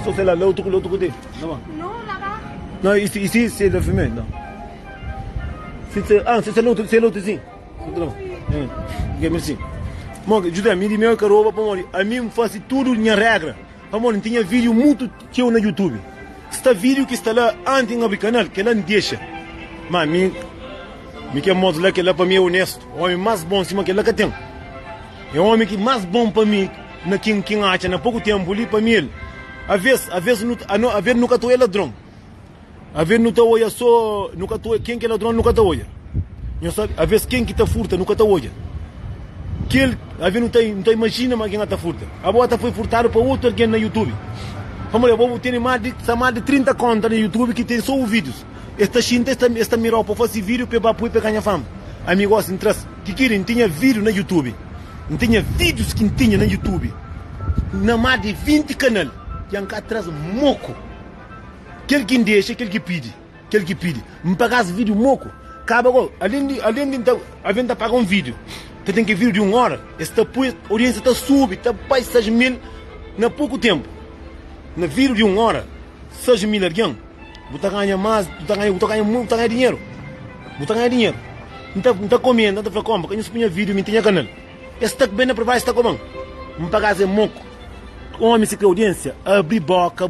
Ça, c'est l'autre côté. Là-bas. Non, là-bas. Non, ici c'est la fumée. Non. C'est l'autre ici. Ok, merci. Bom, Judé, me diminuiu a roupa para morrer. A mim faz tudo minha regra. Para morrer, tinha vídeo muito que eu no YouTube. Está vídeo que está lá antes no canal, que ela não deixa. Mas me quer mostrar que ela para mim é honesto. O homem mais bom em cima que ela que tem. É o homem que mais bom para mim, na quem acha, na pouco tempo ali para mim. Às vezes nunca estou ladrão. Às vezes não estou olha só, nunca estou quem que é ladrão nunca estou olha. Não sabe? Às vezes quem que está furta nunca estou olha. Às vezes não imagina mais quem está furta. A boa foi furtada para outro alguém no YouTube. Vamos lá, vou ter mais de 30 contas no YouTube que tem só os vídeos. Esta mirou para fazer vídeo para ganhar fama. Amigos, que querem, tinha vídeo no YouTube. Não tinha vídeos que tinha no YouTube. Na mais de 20 canais. Que cá atrás moco. Aquele que deixa, aquele que pede. Me pagasse vídeo moco. Acaba agora. Além de a venda pagar um vídeo. Você tem que vídeo de 1 hora. Esta audiência está sube, está para 6 mil na pouco tempo. Na vídeo de 1 hora, 6 mil alguém. Você ganha mais, você ganha dinheiro. Você ganha dinheiro. Não está comendo, não está fazendo compra. Quando você põe vídeo, me tinha canal. Esse está bem na privada, está comendo. Me pagasse moco. Homem se que audiência, abrir boca,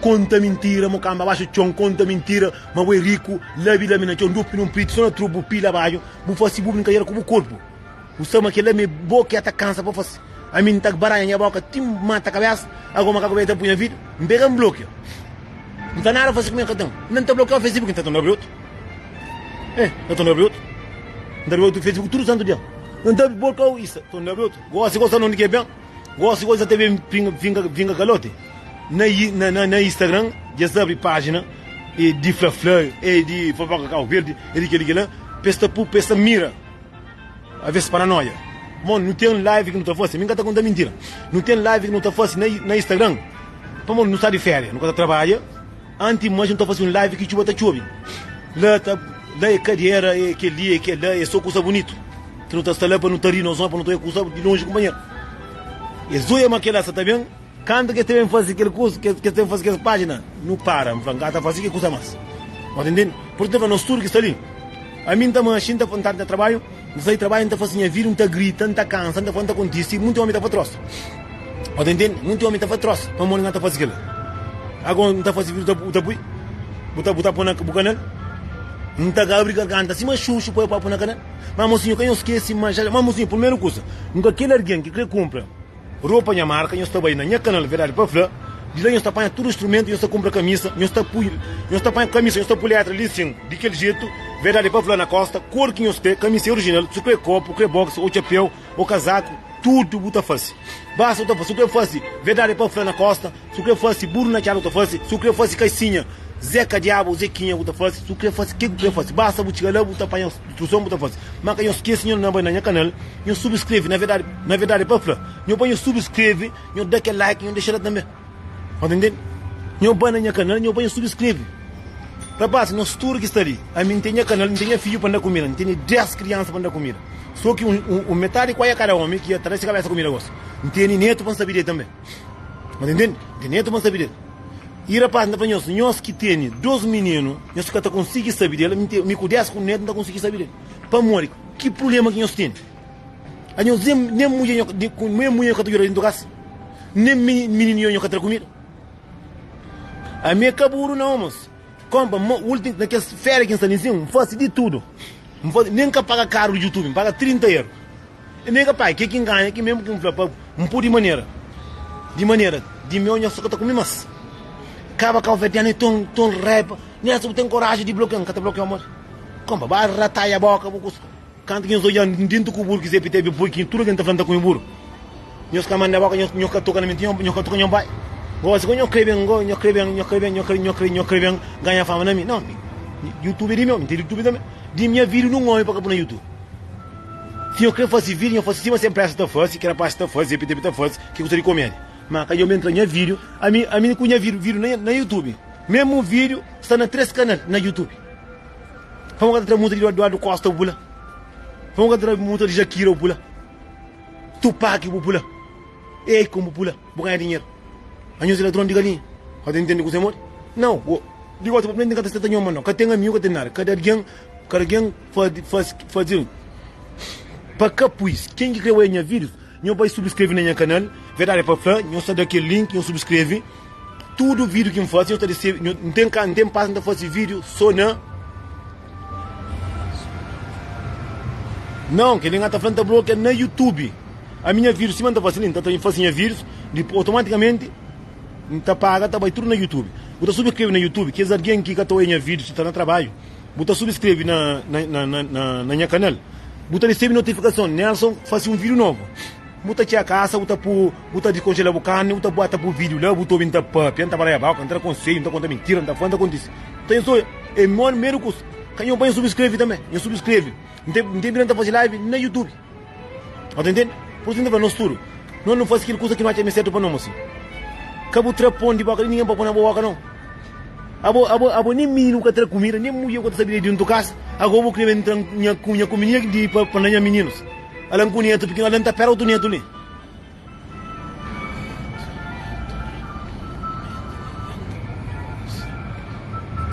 conta mentira, mo camba baixo chão, conta mentira, mas o rico, labi na chão, dupi num pito, só na trubo, pila abaixo, bu fazer brincadeira com o corpo. O sama que lá me boca até cansa para fazer. A mim tá baralha minha boca, tim mata a cabeça, agora uma cabeça punha vídeo, me pega um bloqueio. Não está nada a fazer comigo, então. Não está bloqueado o Facebook, então não é bruto. Então não é bruto. Não é bruto o Facebook, tudo santo dia. Não está bloqueado isso, então não é bruto. Gosta não de bem. Gosta TV vinga calote. Na Instagram, já sabe página, e de flaflã, e de fofoca carro verde, e de que lá, pesta mira. A vezes paranoia. Bom, não tem live que não está fácil, me encanta contar mentira. Não tem live que não está fácil na Instagram. Para não está de férias, não está trabalha. Antes, mas não está fazendo live que chuva está chove. Lá é cadeira, é que ali, é que lá, é só coisa bonito. Tu não está lá para não estar rindo, para não estar coisa de longe, companheiro. E zoia maquela, tá bem? Quando que tem fazer aquele curso, que tem fazer aquela página, não para, me fala, tá fazendo que coisa mais. Entendendo? Porque tem no estudo que está ali. A mim está machine, está falando de trabalho, não sei trabalho, está fazendo vir, não está gritando, está cansando, está falando com isso, muito homem está para troço. Entendendo? Muito homem está para troço, para morrer não está fazendo aquilo. Agora não está fazendo vir, botar para o canal, não tá abre garganta, assim, mas chuchu põe o papo na cana. Mas mocinho, que eu esqueci, mas mocinho, primeiro coisa, nunca aquele alguém que compra roupa na marca, eu estou aí na minha canal, verdade, para falar, de lá eu estou apanhando todo instrumento, eu estou compra camisa, eu estou apanhando camisa, eu estou poliatra ali, assim, daquele jeito, verdade, para falar na costa, cor que eu estou, camisa original, se quer copo, quer box, ou chapéu, ou casaco, tudo buta fácil. Basta outra fácil, se quer fácil, verdade, para falar na costa, se quer fácil, burro na cara, outra fácil, se quer fácil, caicinha, Zeca Diabo, Zequinha, buta fácil, se quer fácil, que quer fácil, basta buta lá, buta apanhar instrução, buta fácil. Mas que eu esqueci, eu não na minha canal, eu subscreve, na verdade, para falar, eu ponho subscreve, eu dá aquele like, eu deixo lá também. Entendeu? Eu ponho na minha canal, eu ponho subscreve. Rapaz, nós tudo que está ali, a mim tem canal, não tem filho para dar comida, não tem 10 crianças para dar comida. Só que metade qual é cada homem que atrás de cabeça comida gosta. Não tem neto para saber também. Entendeu? Tem neto para saber. E rapaz, nós que tem 2 meninos, nós que conseguimos saber, me cuidasse com o neto, não conseguimos saber. Para morrer, que problema que nós temos? A nós nem mulher que está dentro do gás, nem menino que está comida. A minha caburo não, mas compra, último, naquelas férias que estão em cima, faz de tudo. Nem que paga caro o YouTube, paga 30 €. E nem que paga, que quem ganha, que mesmo que um pouco de maneira, de meu, eu só que está comigo, mas acaba com o vertiano e tão rap, nem se tem coragem de bloquear, que te bloqueia, amor. Compra, vai ratar a boca, canto que eu estou dentro do burro, que você teve porque tudo que está falando com o burro. Eu estou mandando a boca, eu estou tocando a minha, eu estou tocando a pai. Gosto que eu escrevo, ganha fama na minha. Não, YouTube de meu, não tem YouTube também. De minha vídeo não olho para no YouTube. Se eu quero fazer vídeo, eu faço sempre essa fase, que era para esta fase, repita fase, que eu gostaria de comer. Mas quando eu entro em vídeo, a mim cunha vídeo na YouTube. Mesmo vídeo está na 3 canais na YouTube. Vamos ganhar muito de Eduardo Costa o pula. Vamos ganhar muito de Shakira o pula. Tupac o pula. Ei, como pula, vou ganhar dinheiro. A gente eletrônico de galinha. Você entende o que você mora? Não. Digo, você não tem que estar nenhuma, não. Cada amigo que tem nada. Cada alguém faz. Para cá, pois, quem que criou a minha vídeo, eu vou subscrever na minha canal. Verdade, para falar, eu só dou aquele link, eu subscrevo. Tudo vídeo que eu faço, eu não tem passo de fazer vídeo, só não. Não, que ninguém está falando bloqueio na YouTube. A minha vídeo, se manda fazendo, então eu faço minha vídeos, automaticamente. Tá paga, tá vai tudo no YouTube. Você subscreve no YouTube, que é alguém que catou minha vídeo, se está no trabalho. Você subscreve na minha canal. Você recebe notificação, Nelson faz um vídeo novo. Você tinha a casa, você descongela o carne, você bota o vídeo lá, você vem para pianta para aí, entra conselho, não conta mentira, não falando acontece. Então isso é meu primeiro curso. Quem eu banho subscreve também, eu subscreve. Não tem direito a fazer live no YouTube. Entende? Por isso não vai no estudo. Não faz aquilo coisa que não é certo para nós. Cabo trapão de boca, ninguém pode pôr na boca, não. Abo nem menino que está comida, nem mulher que está sabendo dentro da casa. Agora vou querer entrar na comida de para os meninos. Ela não conhece, porque ela não está perto do neto ali.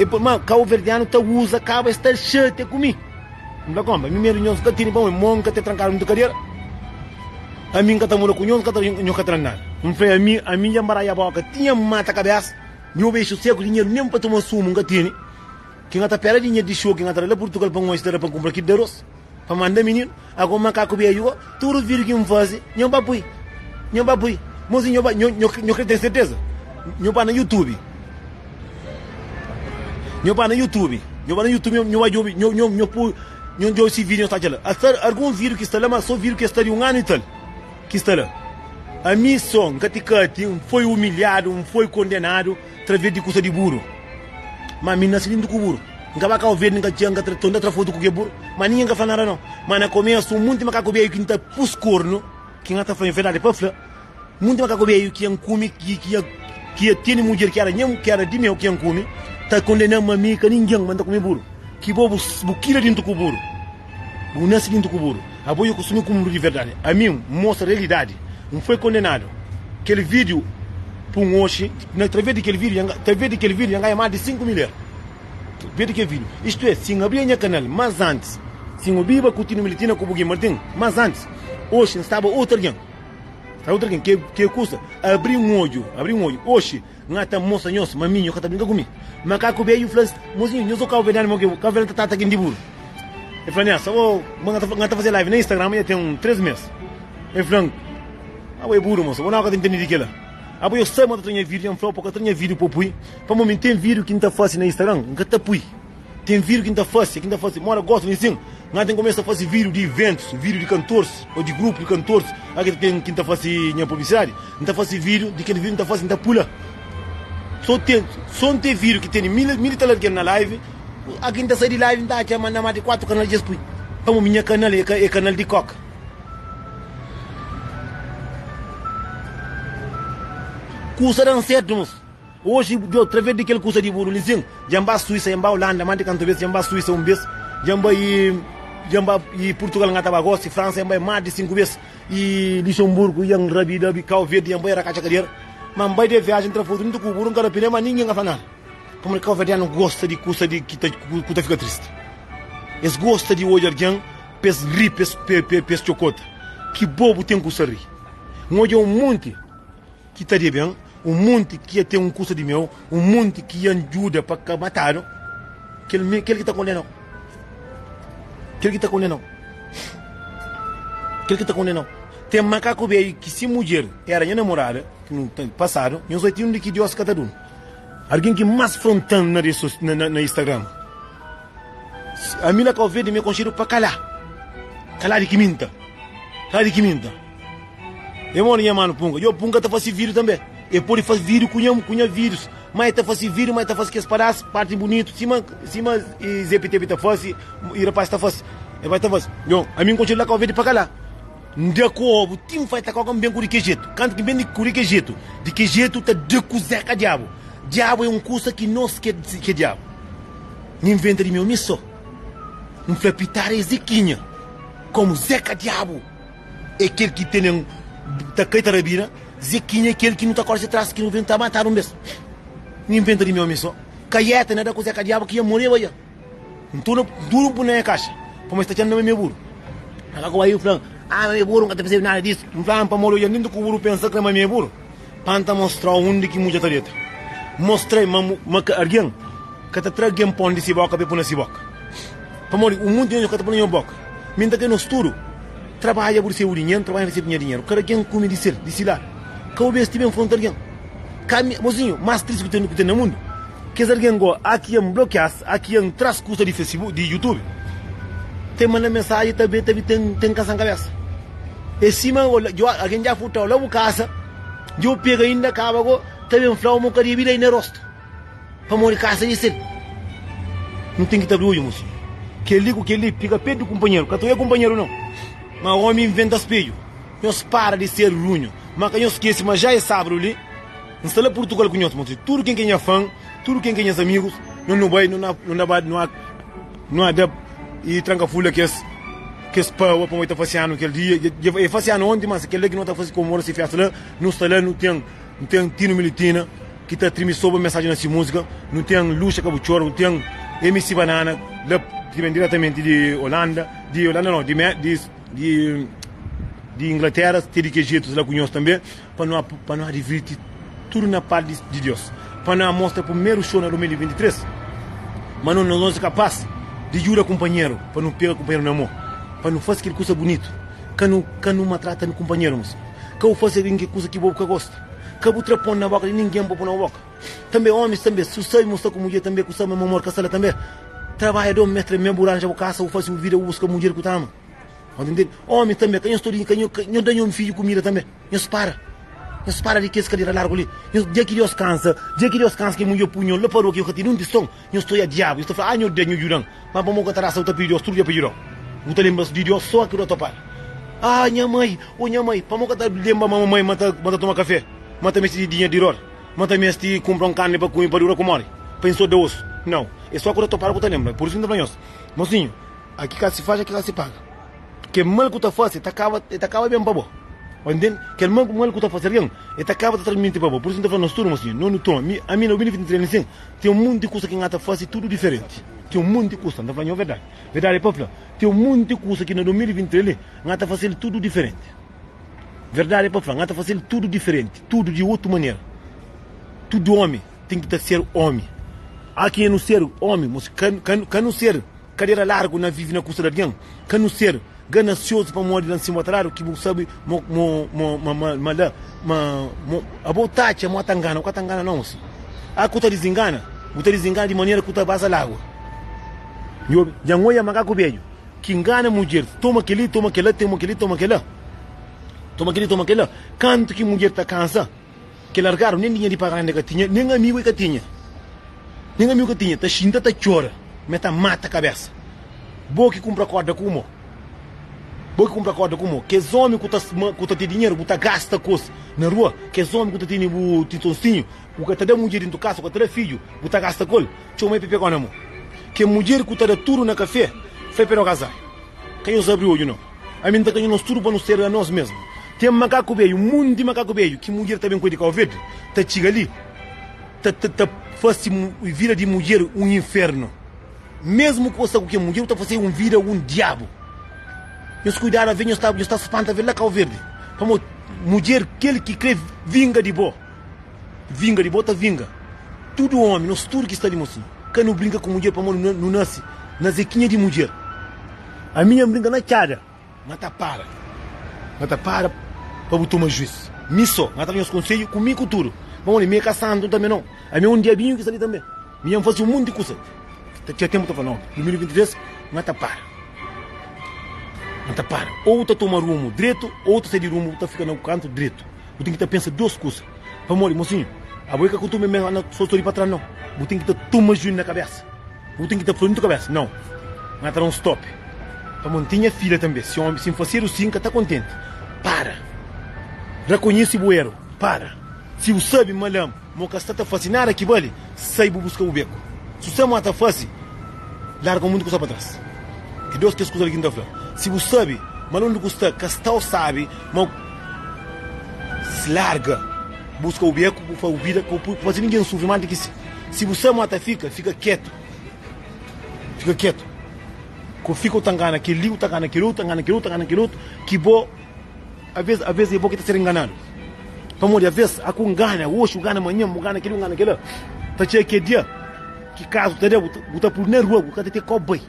E por mais, Cabo Verdeano está usa, acaba estar cheio de comida. Não dá conta, minha reunião está tendo pão, irmão que está trancado na cadeira. A mim que está morando com nós, que está trancado. Não foi a mim já maraya a boca, tinha mata a cabeça. Meu beijo seco, dinheiro nem para tomar sumo, nunca tinha. Quem está perto dinheiro de show, quem está lá Portugal para uma história para comprar aqui de arroz. Para mandar menino, agora macaco veio, tudo vídeo que me faz, não papui. Mozinho, eu tenho certeza. Não para no YouTube. Não para no YouTube, não deu esse vídeo está lá. Algum vídeo que está lá, mas só vídeo que está de um ano e tal. Que está lá. A missão, Caticate, foi humilhado, foi condenado através de coisa de burro. Mas a mim não se lindo com o burro. Não vai cá ver, não tinha outra foto com o burro. Mas ninguém vai falar nada, não. Mas na começo, muito macaco veio que está pus corno, que não está falando verdade para falar. Muito macaco veio que come, que tem mulher que era de meu que come, está condenando a mim que ninguém manda comer burro. Que vou buquira dentro com o burro. Não se lindo com o burro. A boia consumir como de verdade. A mim mostra a realidade. Não foi condenado. Aquele vídeo, por um hoje, através daquele vídeo, ganha mais de 5 milhões. Através daquele vídeo. Isto é, se abrir minha canal, mas antes, se eu viva continuo militando com o Buguinho Martin, mas antes, hoje estava outro alguém. Que custa abrir um olho. Hoje, ngata moça nhos, maminho, que tá brincando comigo. Mas cá coube aí o flas, mozinho, nhos o carro vendendo, o carro vendendo tá aqui em Dibur. Eu falei, nessa, vou fazer live no Instagram, já tem 3 meses. Eu falei, é burro, moça, vou não entender daquilo. Eu sei, mas eu tenho vídeo, eu falo, porque eu tenho vídeo para pui. Para mim, tem vídeo que não está fácil no Instagram, não está pui. Tem vídeo que não está fácil, mora gosto de assim. Nós tem começa a fazer vídeo de eventos, vídeo de cantores, ou de grupo de cantores. Aqui tem que está fazendo publicidade, não está fazendo vídeo, de aquele vídeo não está fazendo, não está pula. Só tem vídeo que tem mil telegramas na live, aqui não está saindo de live, não está mandando mais de 4 canais de expui. Para minha canal é canal de coca. Custa não certo, moço. Hoje, deu outra vez daquele curso de burro, lisinho. Jamba Suíça, jamba Holanda, mais de canto vez, jamba Suíça vez. Jamba e Portugal, ngata bagosto, França, jamba mais de 5 vezes. E Luxemburgo, yang Rabi, Cabo Verde, jamba era cacha cadeira. Mas vai de viagem, tra futuro, não cubro, cara pneu, mas ninguém vai falar. Como é que o Cabo Verde não gosta de curso de que fica triste. Eles gostam de hoje, alguém, pes ri, pes chocota. Que bobo tem curso ri. Hoje é monte que está de bem. Monte que ia ter curso de meu, monte que ia ajuda para matar, aquele que está condenado. Aquele que está condenado. Aquele que está condenado. Tem macaco bem que se mulher era minha namorada, que no passado, eu só tinha que Deus cada um. Alguém que mais frontando na Instagram. A minha que eu vejo me conselho para calar. Calar de que minta. Calar de que minta. Eu moro em mano punga. Eu punga está fazendo vídeo também. E pode fazer vídeo com vírus. Mas está fazendo vídeo, mas está fazendo que espadas, parte bonito. Cima e ZPTV está fazendo. E rapaz está fazendo. E vai estar fazendo. Eu, a mim conselho lá que eu vejo para calar. De como o time vai estar com bem com de que jeito. Canto que bem de que jeito. De que jeito está de cuzeca diabo. Diabo é coisa que nós que diabo. Não inventa de meu misso. Um flepitar é Zequinha. Como Zeca diabo. É aquele que tem da caita rabira. Zequinha é aquele que não está correndo atrás, que não vem estar matando mesmo. Não inventa de meu misso. Caieta, nada com Zeca diabo que ia morrer aí. Então duro por na caixa. Como está tendo meu burro. Agora aí o Fran. Meu burro nunca teve nada disso. Não fala para morrer. Eu nem do que o burro pensa que é meu burro. Para mostrar onde que muita tareta. Mostrei alguém que está trazendo pão de siboca para pôr na siboca. Para morrer, o mundo que está pôr na boca. Minta que no estudo, trabalha por seu dinheiro, trabalha por receber dinheiro. Cada quem come de lá. Que o bem em frente a alguém. Mozinho, mais triste que tem no mundo. Que se alguém go aqui em bloquear, aqui em traz custa de Facebook, de YouTube. Tem uma mensagem também tem caça na cabeça. E cima, alguém já foi lá na casa, eu pego ainda acaba go também flauta uma carinha vida aí no rosto. Para morrer casa de ser. Não tem que estar doido, moço. Que ele fica perto do companheiro. Que tu é companheiro não. Mas o homem inventa espelho. Nós para de ser runho. Mas que eu esqueci, mas já é sábado ali. Instala Portugal com nós, moço. Tudo quem é fã, tudo quem é amigos, não vai, não há e tranca fula que esse pau para muito faciano aquele dia. É faciano onde, mas aquele que não está fazendo como mora se faz lá, não está lá, não tem tino militina que está trime sobre a mensagem nessa música, não tem Lucha Cabuchoro, não tem MC Banana, que vem diretamente de Holanda não, de Inglaterra, tem de que jeitos lá com nós também, para não divertir tudo na parte de Deus, para não mostrar o primeiro show na 2023, mas não nós somos capazes de jurar companheiro, para não pegar companheiro no amor, para não fazer aquela coisa bonito, que não maltrata no companheiro, que eu faço aquela coisa que boca gosta. Que o trapão na boca e ninguém pôr na boca. Também homens também, se você mostrar com mulher também, que você mesmo amor, que você também trabalha do mestre, mesmo buranja, o caça, ou faz uma vida, ou busca mulher que tama. Entende? Homens também, que eu estou eu dou um filho comida também, eu para de que esse cadeira largo ali. Dia que Deus cansa, que mulher punho, lá parou que eu retiro um distão, eu estou a diabo, eu estou falando, eu tenho jurão, mas vamos contar a saúde de Deus, tudo já pediu. Não te lembras de Deus, só que eu estou para. Minha mãe, vamos contar, lembra mamãe, mata tomar café. Mata-me este dinheiro de ouro. Mata-me este comprar carne para comer para com mori. Pensou de osso. Não. É só quando eu para que eu lembro. Por isso não é nós. Mocinho, aqui que se faz, aqui que se paga. Que mal que tu faz, acaba bem para bom. Entende? Que mal que tu faz, acaba totalmente para bom. Por isso não é nós tudo, mocinho. Não toma. A mim, no 2023, tem um monte de coisa que a faz tudo diferente. Tem um monte de coisa. Não é verdade. Verdade é popular. Tem um monte de coisa que no 2023 a faz tudo diferente. Verdade é para falar, está fazendo tudo diferente, tudo de outra maneira. Tudo homem tem que ser homem. Aqui é no ser homem, mas can não ser cadeira largo na vive na custa de alguém. Can não ser ganancioso para morrer em cima do que você sabe a botacha a matangana, o catangana não. A cuta desengana de maneira que tu vas a água. Eu já não é macaco velho. Que engana mulher, toma aquele, toma aquele, toma aquele, toma aquele. Toma aquele, toma aquele. Canto que mulher está cansa, que largaram nem dinheiro de pagar que tinha, nem amigo que tinha. Nem amigo que tinha, tá xinta, tá chora, meta mata a cabeça. Boa que compra corda como. Boa que compra corda como. Que os homens que tá tem dinheiro, que tá gasta coisa na rua, que os homens que tá tem o titocinho, o que tá dando mulher dentro de casa, o que tá filho, que tá gasta col, chama aí pepe com a mão. Que mulher que tá dando tudo na café, foi para o casar. Quem os abriu hoje não? A mim tá ganhando nós tudo para nos ser a nós mesmos. Tem macaco velho, um mundo de macaco velho, que mulher também cuida de cabo verde, tá chega ali, faz vida de mulher um inferno. Mesmo que você que mulher tá fazendo vida um diabo. Os cuidaram vem está espanta ver lá cabo verde. Como mulher aquele que crê vinga de boa. Vinga de boa tá vinga. Tudo homem, nós tudo que está ali mocinho. Quem não brinca com mulher para não nasce na zequinha de mulher. A minha brinca na cara, mas tá para tomar juízo. Misso, mas tá os conselhos comigo tudo. Vamos ali, meia caçando também não. A minha um diabinho que está ali também. Minha faz um monte de coisa. Tinha tempo para falar, não. 2023, mas tá para. Ou tá tomar rumo direito, ou tá sair de rumo, tá ficando no canto direito. Eu tenho que pensar duas coisas. Vamos ali, mocinho. A boca que eu tomei mesmo, não sou para trás, não. Eu tenho que tomar juízo na cabeça. Eu tenho que estar na cabeça. Não. Mas tá um stop. Para manter filha também. Se fazer o 5, tá contente. Para. Reconhece o erro. Para. Se o sabe, malam, moca está fascinada que vale, sai buscar o beco. Se o sabe mata fácil, larga o mundo que está para trás. Que Deus quer escutar aqui na frente. Se o sabe, malam do custa, castal sabe, mas se larga, busca o beco, busca o vida, fazer ninguém sofrer mais do que se. Se o sabe mata fica quieto. Fica quieto. Que fica o tangana, aquele li o tangana, aquele outro, que bom, às vezes é bom que está sendo enganado. Então, às vezes, a com gana, hoje, gana amanhã, gana aquele, tá cheio que dia, que caso, tá deu, botar por na rua, botar ter cowboy.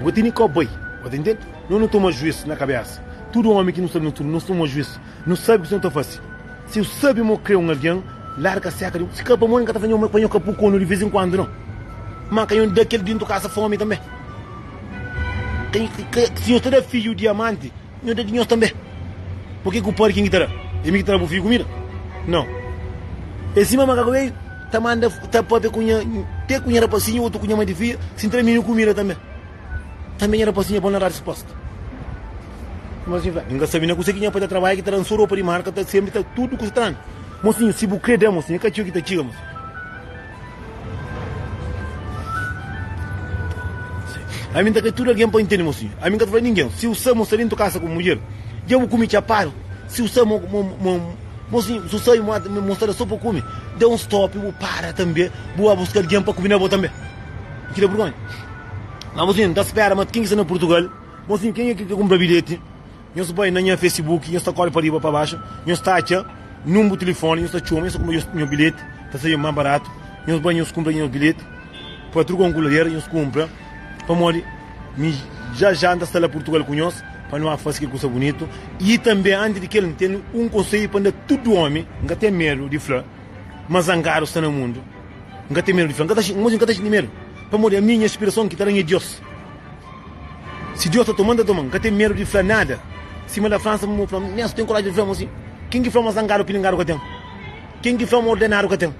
Botar nem cowboy, entende? Não toma juízo na cabeça. Todo homem que não sabe não toma juízo, não sabe o que não está fazendo. Se eu sabe mo criar alguém, larga a seca, se capa mo nunca tá fazendo uma panho capucono de vez em quando, não. Mas canhão daquele dentro da casa fome também. Se eu tiver filho diamante, eu tenho dinheiro também. Por que o pai quem terá? E me terá o filho comida? Não. E se mamãe veio, tá manda, tá pode ter cunha rapazinho, outro cunha mãe de filha, se termina comida também. Também era rapazinha para não dar resposta. Mas enfim, nunca sabia que você tinha para trabalhar que transformou para marca, tá sempre tá tudo custando. Mocinho, se você der, mocinho, que tio que tá chega, mocinho. A mim tá que tudo alguém para entender, mocinho. A mim tá falando ninguém. Se o Samu sair dentro da casa com mulher, eu vou comer chaparo. Se o Samu, mocinho, se o Samu me mostrar só para comer, dê um stop, vou parar também, vou buscar alguém para comer na boa também. Que é vergonha. Mas, mocinho, tá espera, mas quem está no Portugal, mocinho, quem é que compra bilhete? Eu estou aí na Facebook, eu estou correndo para riba para baixo, eu estou aqui, número de telefone, eu estou chumando, eu estou com meu bilhete, está saindo mais barato, eu estou aí, compro meu bilhete, para trocar um coleira, eu compro. Para morrer, já anda a Portugal com nós, para não fazer que coisa bonito. E também, antes de que ele tenha um conselho para todo homem, não tem medo de falar, mas angaro está no mundo. Não tem medo de falar, não tem medo. Para morrer, a minha inspiração que está em Deus. Se Deus está tomando, não tem medo de falar nada. Se da França, não tem coragem de falar assim. Quem que fala mais angaro, pilingaro que tem? Quem que fala mais ordenado que tem?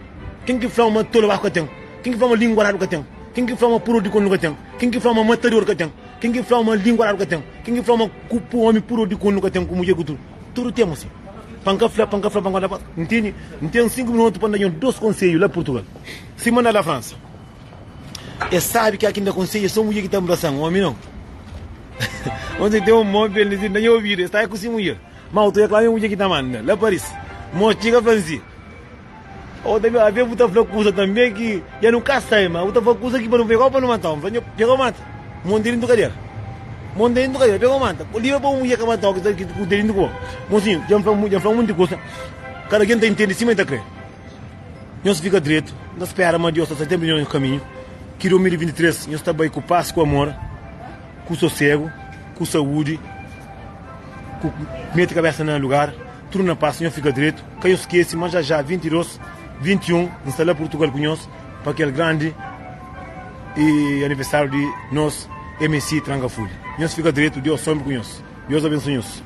Quem que fala mais tolo que tem? Quem que fala mais linguado que tem? Quem que fala puro de quando que tem? Quem que fala material que tem? Quem que fala língua que tem? Quem que fala cupo homem puro de quando que tem como mulher tudo? Tudo temos assim. Panca entende? Entende 5 minutos para dar dois conselhos lá em Portugal. Se manda da França. E sabe que aqui na conselho são mulher que estão abraçando, homem não. Onde tem um móvel, eles não ouvem, está aí com essa mulher. Mas tu é claro, mulher que está mandando, lá em Paris. Mochiga francês. Ou deve haver muita coisa também que já não caça, mas outra coisa que para não pegar para não matar, pegou mata, monte do cadeira, pegou mata, livra para um ia que matar que o dele do corpo, mocinho, já falamos muita coisa, cada quem está entendendo cima está crendo, nós fica direito, nós espera, mas Deus está sempre no caminho. Que 2023 nós está bem com paz, com amor, com sossego, com saúde, com meter a cabeça no lugar, tudo na paz, nós fica direito. Quem esquece, mas já 22, 21, instalar Portugal com nós para aquele grande aniversário de nós, MC Tranca Folha. Nós fica direito, Deus some com nós. Deus abençoe nós.